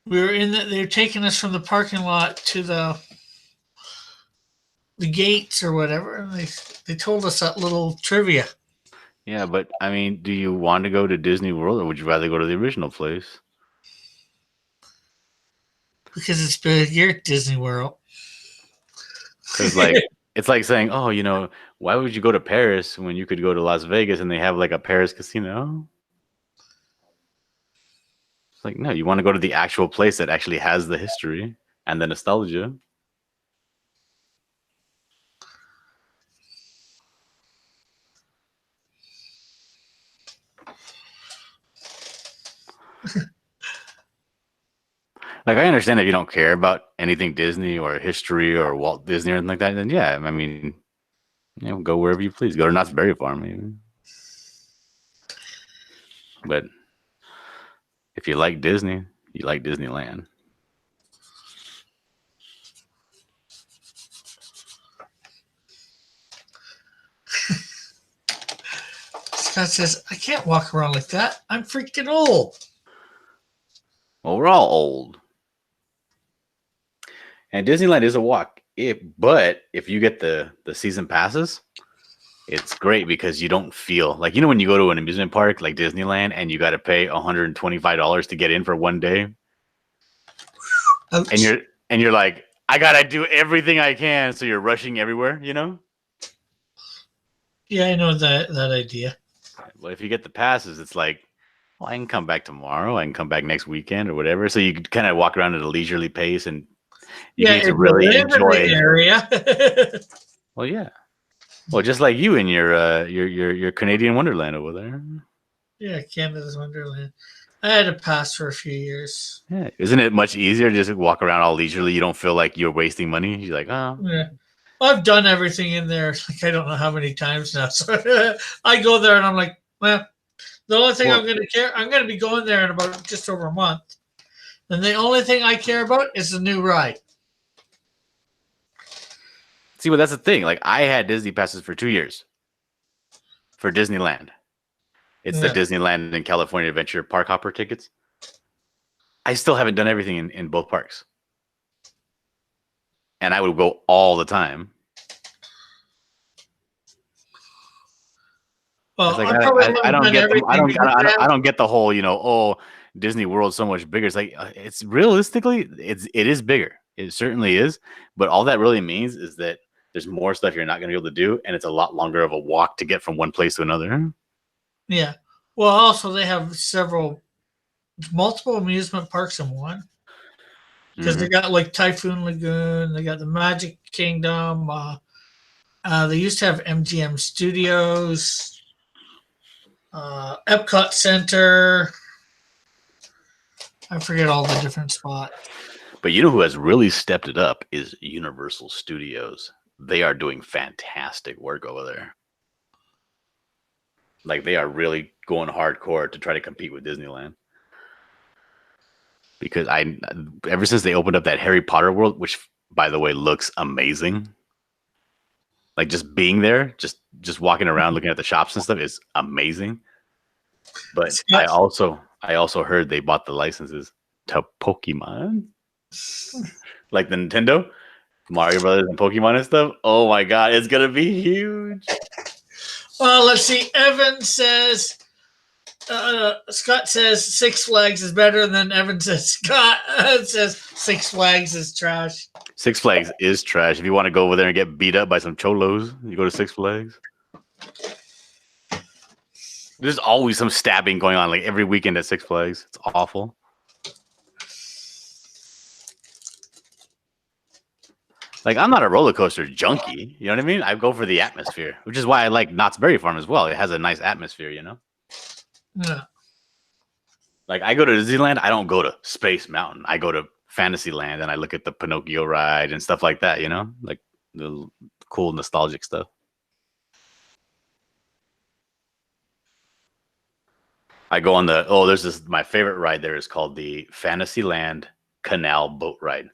We were in the, they're taking us from the parking lot to the gates or whatever, and they told us that little trivia. Yeah, but I mean, do you want to go to Disney World or would you rather go to the original place? Because it's bigger at Disney World. Because it's like saying, oh, why would you go to Paris when you could go to Las Vegas and they have like a Paris casino? It's like, no, you want to go to the actual place that actually has the history and the nostalgia. Like, I understand if you don't care about anything Disney or history or Walt Disney or anything like that, then yeah, I mean, go wherever you please. Go to Knott's Berry Farm, even. But if you like Disney, you like Disneyland. Scott says, I can't walk around like that. I'm freaking old. Well, we're all old. And Disneyland is a walk. But if you get the season passes, it's great because you don't feel like, when you go to an amusement park like Disneyland and you got to pay $125 to get in for one day. Ouch. And you're like, I got to do everything I can. So you're rushing everywhere, Yeah, I know that idea. Well, if you get the passes, it's like, well, I can come back tomorrow. I can come back next weekend or whatever. So you kind of walk around at a leisurely pace and you get to really enjoy the area. Well, yeah. Well, just like you in your Canadian Wonderland over there. Yeah, Canada's Wonderland. I had a pass for a few years. Yeah, isn't it much easier to just walk around all leisurely? You don't feel like you're wasting money. You're like, oh. Yeah. Well, I've done everything in there. Like I don't know how many times now. So I go there and I'm like, well, the only thing I'm going to be going there in about just over a month. And the only thing I care about is the new ride. See, well, that's the thing. Like, I had Disney passes for 2 years for Disneyland. It's the Disneyland and California Adventure Park Hopper tickets. I still haven't done everything in both parks. And I would go all the time. Well, like, I don't get the whole, Disney World's so much bigger. It's like, it's realistically, it is bigger. It certainly is. But all that really means is that there's more stuff you're not going to be able to do. And it's a lot longer of a walk to get from one place to another. Yeah. Well, also they have multiple amusement parks in one. Because they got like Typhoon Lagoon, they got the Magic Kingdom. They used to have MGM Studios, Epcot Center. I forget all the different spots. But you know who has really stepped it up is Universal Studios. They are doing fantastic work over there. Like, they are really going hardcore to try to compete with Disneyland. Because ever since they opened up that Harry Potter world, which by the way looks amazing, like just being there, just walking around looking at the shops and stuff is amazing. But I also heard they bought the licenses to Pokemon. like the Nintendo, Mario Brothers, and Pokemon and stuff. Oh my god, it's gonna be huge. Well, let's see. Evan says, Scott says Six Flags is better, and then Evan says Scott says Six Flags is trash. Six Flags is trash. If you want to go over there and get beat up by some cholos, you go to Six Flags. There's always some stabbing going on, like every weekend at Six Flags. It's awful. Like, I'm not a roller coaster junkie. You know what I mean? I go for the atmosphere, which is why I like Knott's Berry Farm as well. It has a nice atmosphere, you know? Yeah. Like, I go to Disneyland, I don't go to Space Mountain. I go to Fantasyland and I look at the Pinocchio ride and stuff like that, you know? Like the cool, nostalgic stuff. I go on my favorite ride there is called the Fantasyland Canal Boat Ride.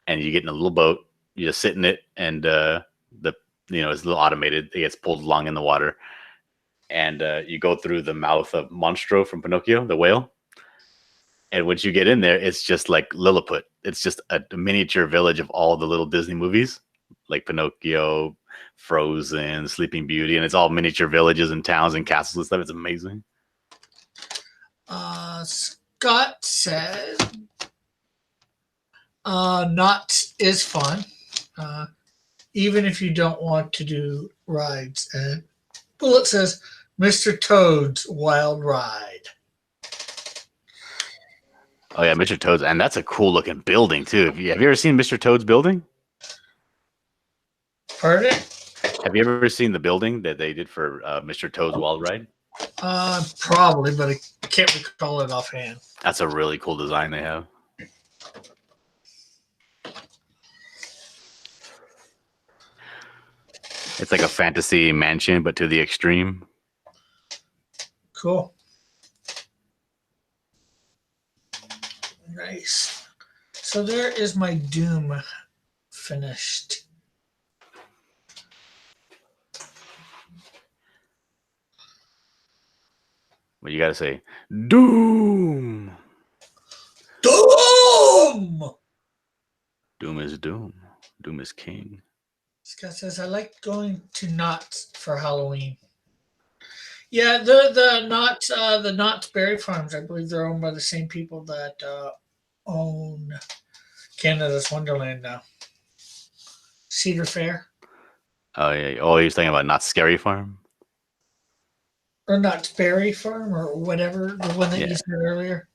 And you get in a little boat, you just sit in it, and it's a little automated. It gets pulled along in the water. And you go through the mouth of Monstro from Pinocchio, the whale. And once you get in there, it's just like Lilliput. It's just a miniature village of all the little Disney movies, like Pinocchio, Frozen, Sleeping Beauty, and it's all miniature villages and towns and castles and stuff. It's amazing. Scott said, Knott's is fun, even if you don't want to do rides. And Bullet says, Mr. Toad's Wild Ride. Oh yeah, Mr. Toad's, and that's a cool looking building too. Have you ever seen Mr. Toad's building? Pardon? Have you ever seen the building that they did for Mr. Toad's Wild Ride? Probably, but I can't recall it offhand. That's a really cool design they have. It's like a fantasy mansion, but to the extreme. Cool. Nice. So there is my Doom finished. What you gotta say? Doom. Doom. Doom is doom. Doom is king. Scott says, I like going to Knott's for Halloween. Yeah, the Knott's Berry Farms, I believe they're owned by the same people that own Canada's Wonderland now. Cedar Fair. Oh yeah. Oh, he's talking about Knott's Scary Farm. Or Knott's Berry Farm or whatever, the one that you said earlier.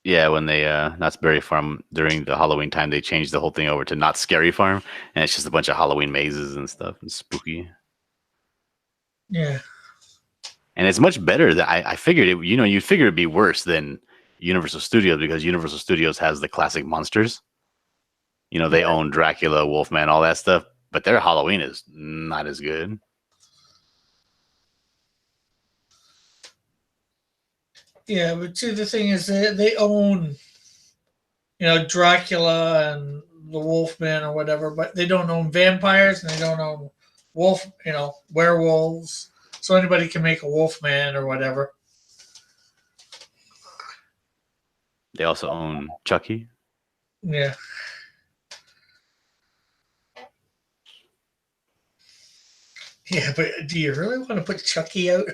Yeah, when they Knott's Berry Farm during the Halloween time, they changed the whole thing over to Knott's Scary Farm, and it's just a bunch of Halloween mazes and stuff and spooky. Yeah. And it's much better than I figured it. You know, you figure it'd be worse than Universal Studios because Universal Studios has the classic monsters. You know, they own Dracula, Wolfman, all that stuff, but their Halloween is not as good. Yeah, but see, the thing is, they own, Dracula and the Wolfman or whatever, but they don't own vampires and they don't own werewolves. So anybody can make a Wolfman or whatever. They also own Chucky. Yeah. Yeah, but do you really want to put Chucky out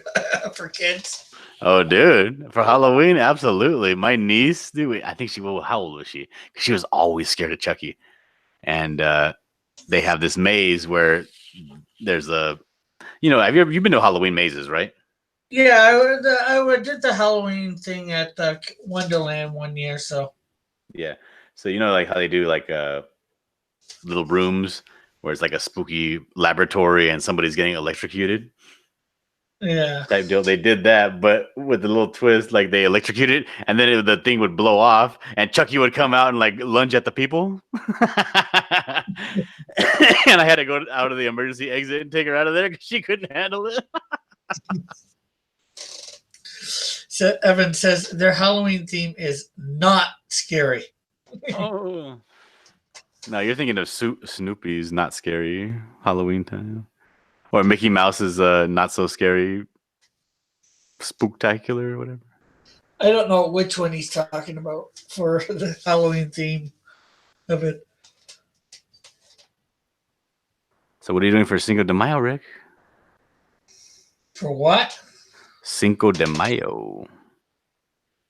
for kids? Oh, dude, for Halloween, absolutely. My niece, dude, I think how old was she? She was always scared of Chucky. And they have this maze where there's you've been to Halloween mazes, right? Yeah, I did the Halloween thing at Wonderland one year, so. Yeah. So, like how they do like little rooms where it's like a spooky laboratory and somebody's getting electrocuted. Yeah. Type deal. They did that, but with a little twist, like they electrocuted, and then the thing would blow off, and Chucky would come out and like lunge at the people. And I had to go out of the emergency exit and take her out of there because she couldn't handle it. So Evan says their Halloween theme is not scary. Oh. No, you're thinking of Snoopy's Not Scary Halloween time. Or Mickey Mouse's Not So Scary Spooktacular or whatever. I don't know which one he's talking about for the Halloween theme of it. So what are you doing for Cinco de Mayo, Rick? For what? Cinco de Mayo.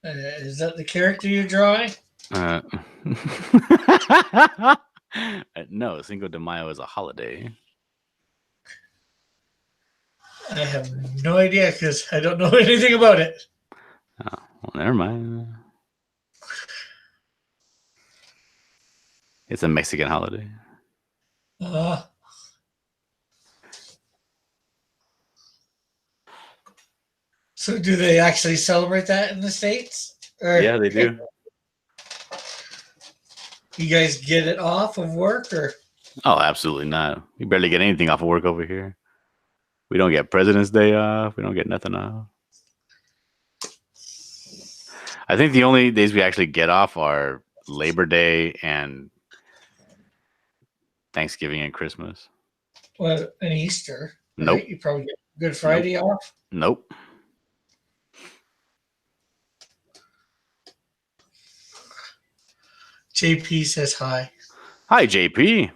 Is that the character you're drawing? No, Cinco de Mayo is a holiday. I have no idea because I don't know anything about it. Oh, well, never mind. It's a Mexican holiday. So do they actually celebrate that in the States? Or Yeah, they do. you guys get it off of work or? Oh, absolutely not. We barely get anything off of work over here. We don't get President's Day off. We don't get nothing off. I think the only days we actually get off are Labor Day and Thanksgiving and Christmas. Well, and Easter. Right? Nope. You probably get Good Friday off. Nope. JP says hi. Hi, JP.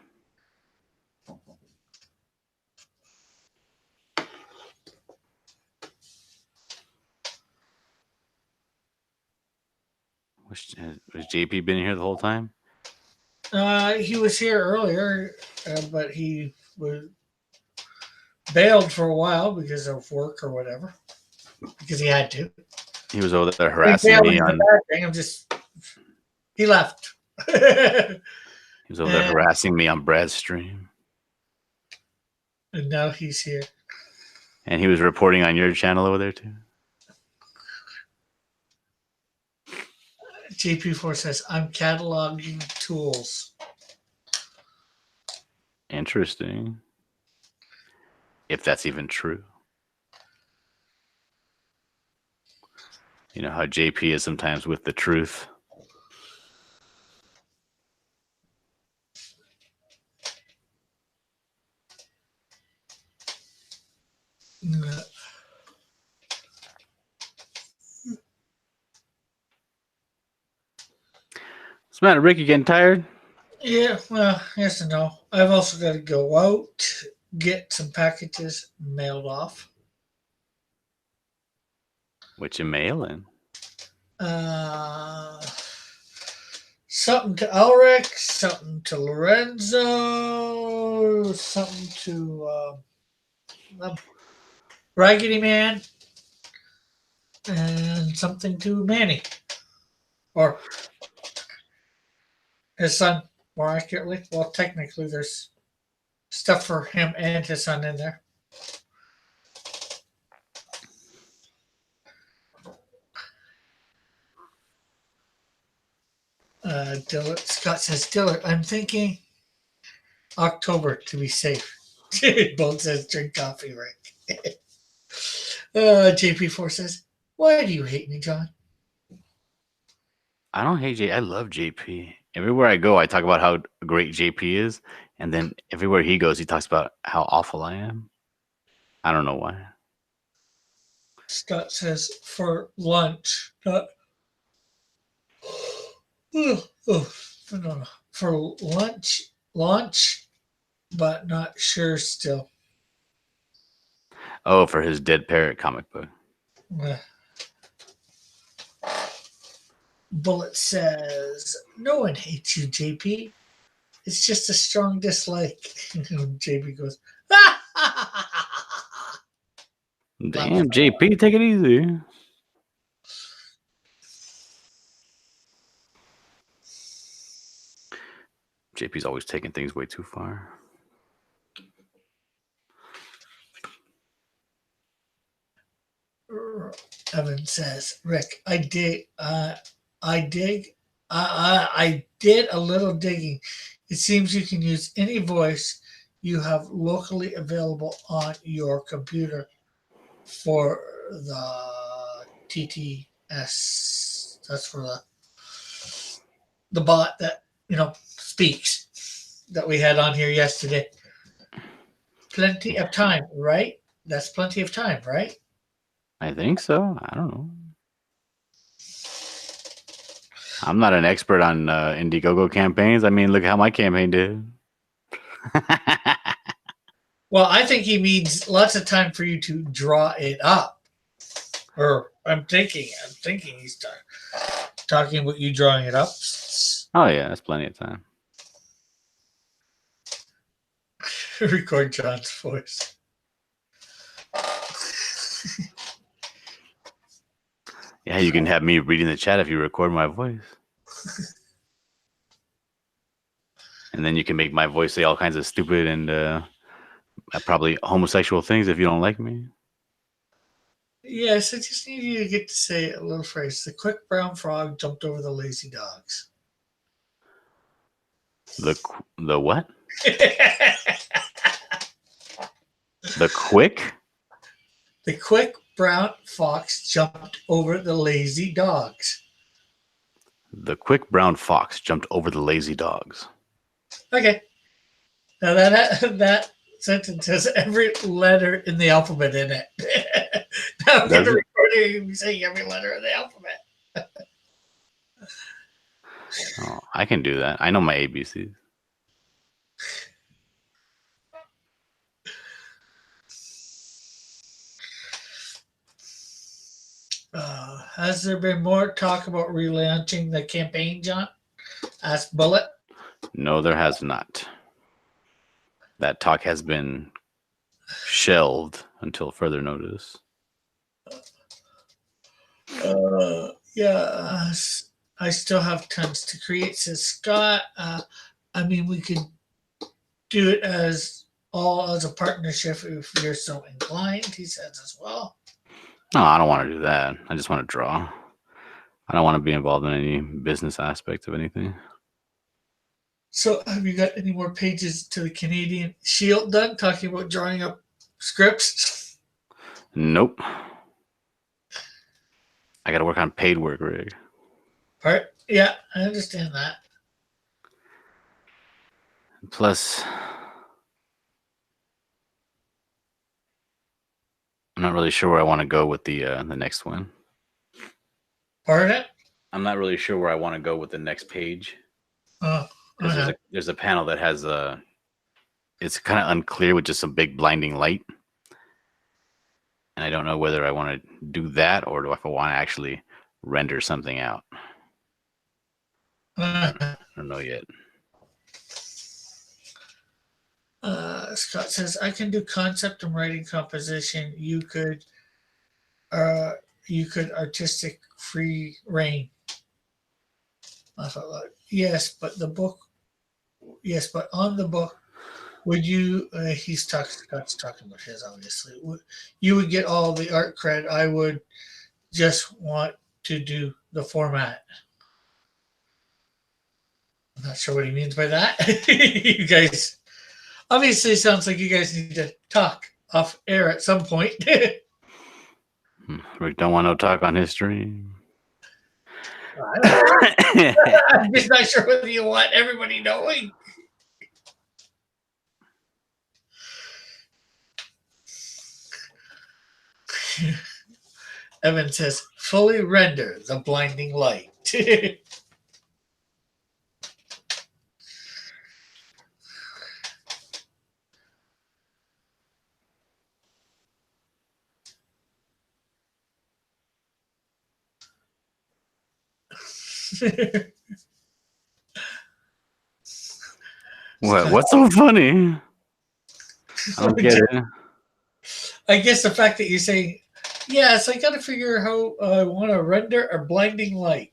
Was JP been here the whole time? He was here earlier, but he was bailed for a while because of work or whatever. Because he had to. He was over there harassing me on. He left. He was over there harassing me on Brad's stream. And now he's here. And he was reporting on your channel over there too. JP4 says, I'm cataloging tools. Interesting. If that's even true. You know how JP is sometimes with the truth. What's the matter, Rick? You getting tired? Yeah, well, yes and no. I've also got to go out, get some packages mailed off. What you mailing? Something to Ulrich, something to Lorenzo, something to Raggedy Man, and something to Manny. Or his son, more accurately. Well, technically, there's stuff for him and his son in there. Dillard, Scott says, Dillard, I'm thinking October to be safe. Bolt says, drink coffee, Rick. JP4 says, why do you hate me, John? I don't hate JP. I love JP. Everywhere I go, I talk about how great JP is. And then everywhere he goes, he talks about how awful I am. I don't know why. Scott says, for lunch. No. For lunch, but not sure still. Oh, for his Dead Parrot comic book. Bullet says, no one hates you, JP. It's just a strong dislike. JP goes, damn, JP, take it easy. JP's always taking things way too far. Evan says, Rick, I did a little digging. It seems you can use any voice you have locally available on your computer for the TTS. That's for the bot that, speaks that we had on here yesterday. Plenty of time, right? That's plenty of time, right? I think so. I don't know. I'm not an expert on Indiegogo campaigns. I mean, look how my campaign did. Well, I think he means lots of time for you to draw it up. Or I'm thinking he's talking about you drawing it up. Oh yeah, that's plenty of time. Record John's voice. Yeah, you can have me reading the chat if you record my voice. And then you can make my voice say all kinds of stupid and probably homosexual things if you don't like me. Yes, I just need you to get to say a little phrase. The quick brown frog jumped over the lazy dogs. The what? The quick? The quick brown fox jumped over the lazy dogs. The quick brown fox jumped over the lazy dogs. Okay. Now that sentence has every letter in the alphabet in it. Now I'm going to record you saying every letter in the alphabet. Oh, I can do that. I know my ABCs. Has there been more talk about relaunching the campaign, John? Asked Bullet. No, there has not. That talk has been shelved until further notice. Yeah, I still have tons to create, says Scott. I mean, we could do it as a partnership if you're so inclined, he says as well. No, I don't want to do that. I just want to draw. I don't want to be involved in any business aspect of anything. So, have you got any more pages to the Canadian Shield done, talking about drawing up scripts? Nope. I got to work on paid work, Rig. Right? Yeah, I understand that. Plus, I'm not really sure where I want to go with the next one. Pardon? I'm not really sure where I want to go with the next page. Because there's a panel that has it's kind of unclear with just some big blinding light. And I don't know whether I want to do that or if I want to actually render something out. I don't know yet. Scott says, I can do concept and writing composition. You could artistic free reign. I thought, like, yes, but on the book, would you, Scott's talking about his, obviously, you would get all the art cred. I would just want to do the format. I'm not sure what he means by that. You guys, obviously, sounds like you guys need to talk off air at some point. Rick don't want no talk on history. I'm just not sure whether you want everybody knowing. Evan says, fully render the blinding light. What? What's so funny? I don't get it. I guess the fact that you say, yes, I got to figure how I want to render a blinding light.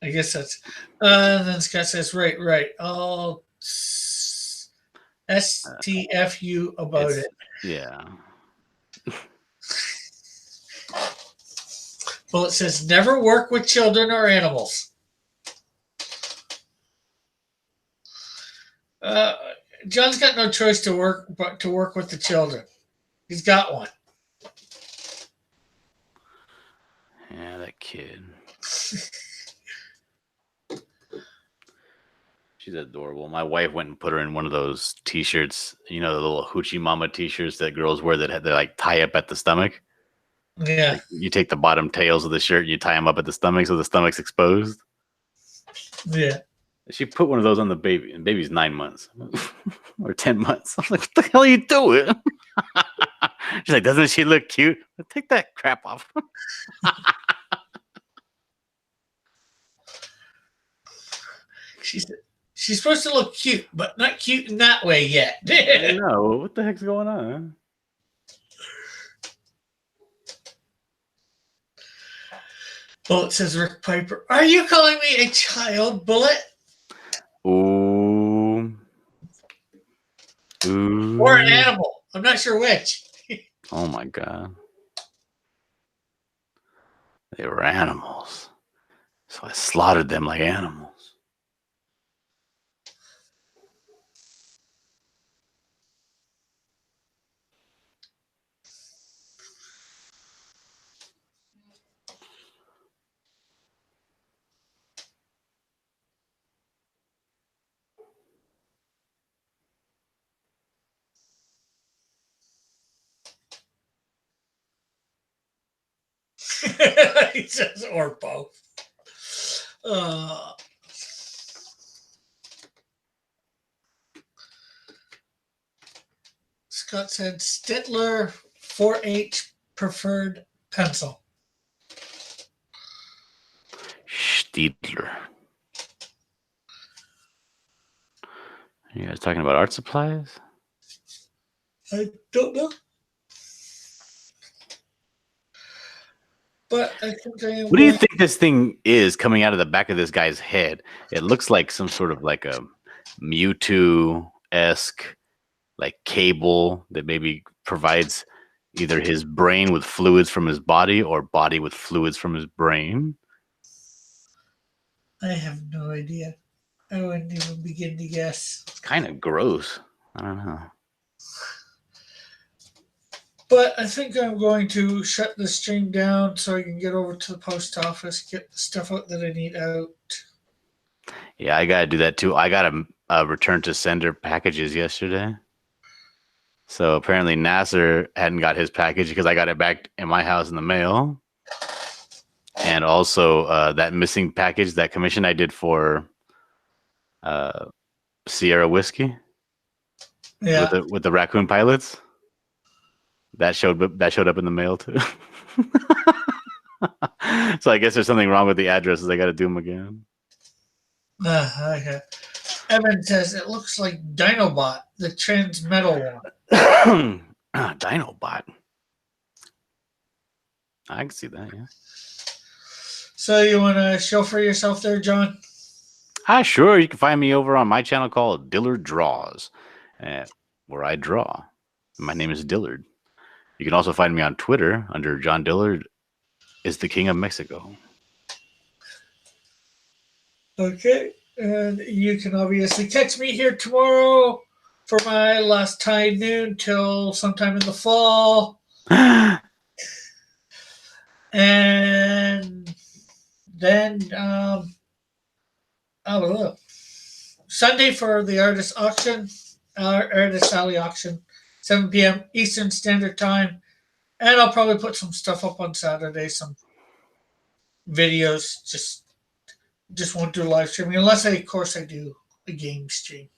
I guess that's. Then Scott says, right. I'll STFU about it. Yeah. Well, it says never work with children or animals. John's got no choice to work but to work with the children. He's got one. Yeah, that kid. She's adorable. My wife went and put her in one of those t-shirts, you know, the little Hoochie Mama t-shirts that girls wear that they like tie up at the stomach. Yeah. Like you take the bottom tails of the shirt and you tie them up at the stomach so the stomach's exposed. Yeah. She put one of those on the baby, and baby's 9 months or 10 months. I'm like, what the hell are you doing? She's like, doesn't she look cute? Take that crap off. She's supposed to look cute, but not cute in that way yet. I know. What the heck's going on? Bullet says Rick Piper. Are you calling me a child, Bullet? Ooh. Ooh. Or an animal? I'm not sure which. Oh my god. They were animals. So I slaughtered them like animals. He says, or both. Scott said Stittler 4H preferred pencil. Stiedler. You guys talking about art supplies? I don't know. But I think I am. What do you think this thing is coming out of the back of this guy's head? It looks like some sort of like a Mewtwo-esque like cable that maybe provides either his brain with fluids from his body or body with fluids from his brain. I have no idea. I wouldn't even begin to guess. It's kind of gross. I don't know. But I think I'm going to shut the stream down so I can get over to the post office, get the stuff out that I need out. Yeah, I got to do that too. I got a return to sender packages yesterday. So apparently Nasser hadn't got his package because I got it back in my house in the mail. And also that missing package, that commission I did for Sierra Whiskey. Yeah. With the raccoon pilots. That showed up in the mail too. So I guess there's something wrong with the addresses. I got to do them again. Okay. Evan says it looks like Dinobot, the Transmetal one. Dinobot. I can see that, yeah. So you want to show for yourself there, John? Sure. You can find me over on my channel called Dillard Draws, where I draw. My name is Dillard. You can also find me on Twitter under John Dillard is the King of Mexico. Okay. And you can obviously catch me here tomorrow for my last high noon till sometime in the fall. And then Sunday for the artist auction, artist alley auction, 7 p.m. Eastern Standard Time. And I'll probably put some stuff up on Saturday, some videos. Just won't do live streaming unless of course I do a game stream.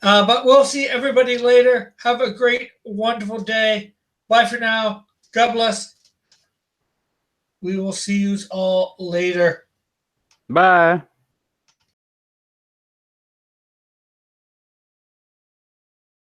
But we'll see everybody later. Have a great, wonderful day. Bye for now. God bless. We will see you all later. Bye.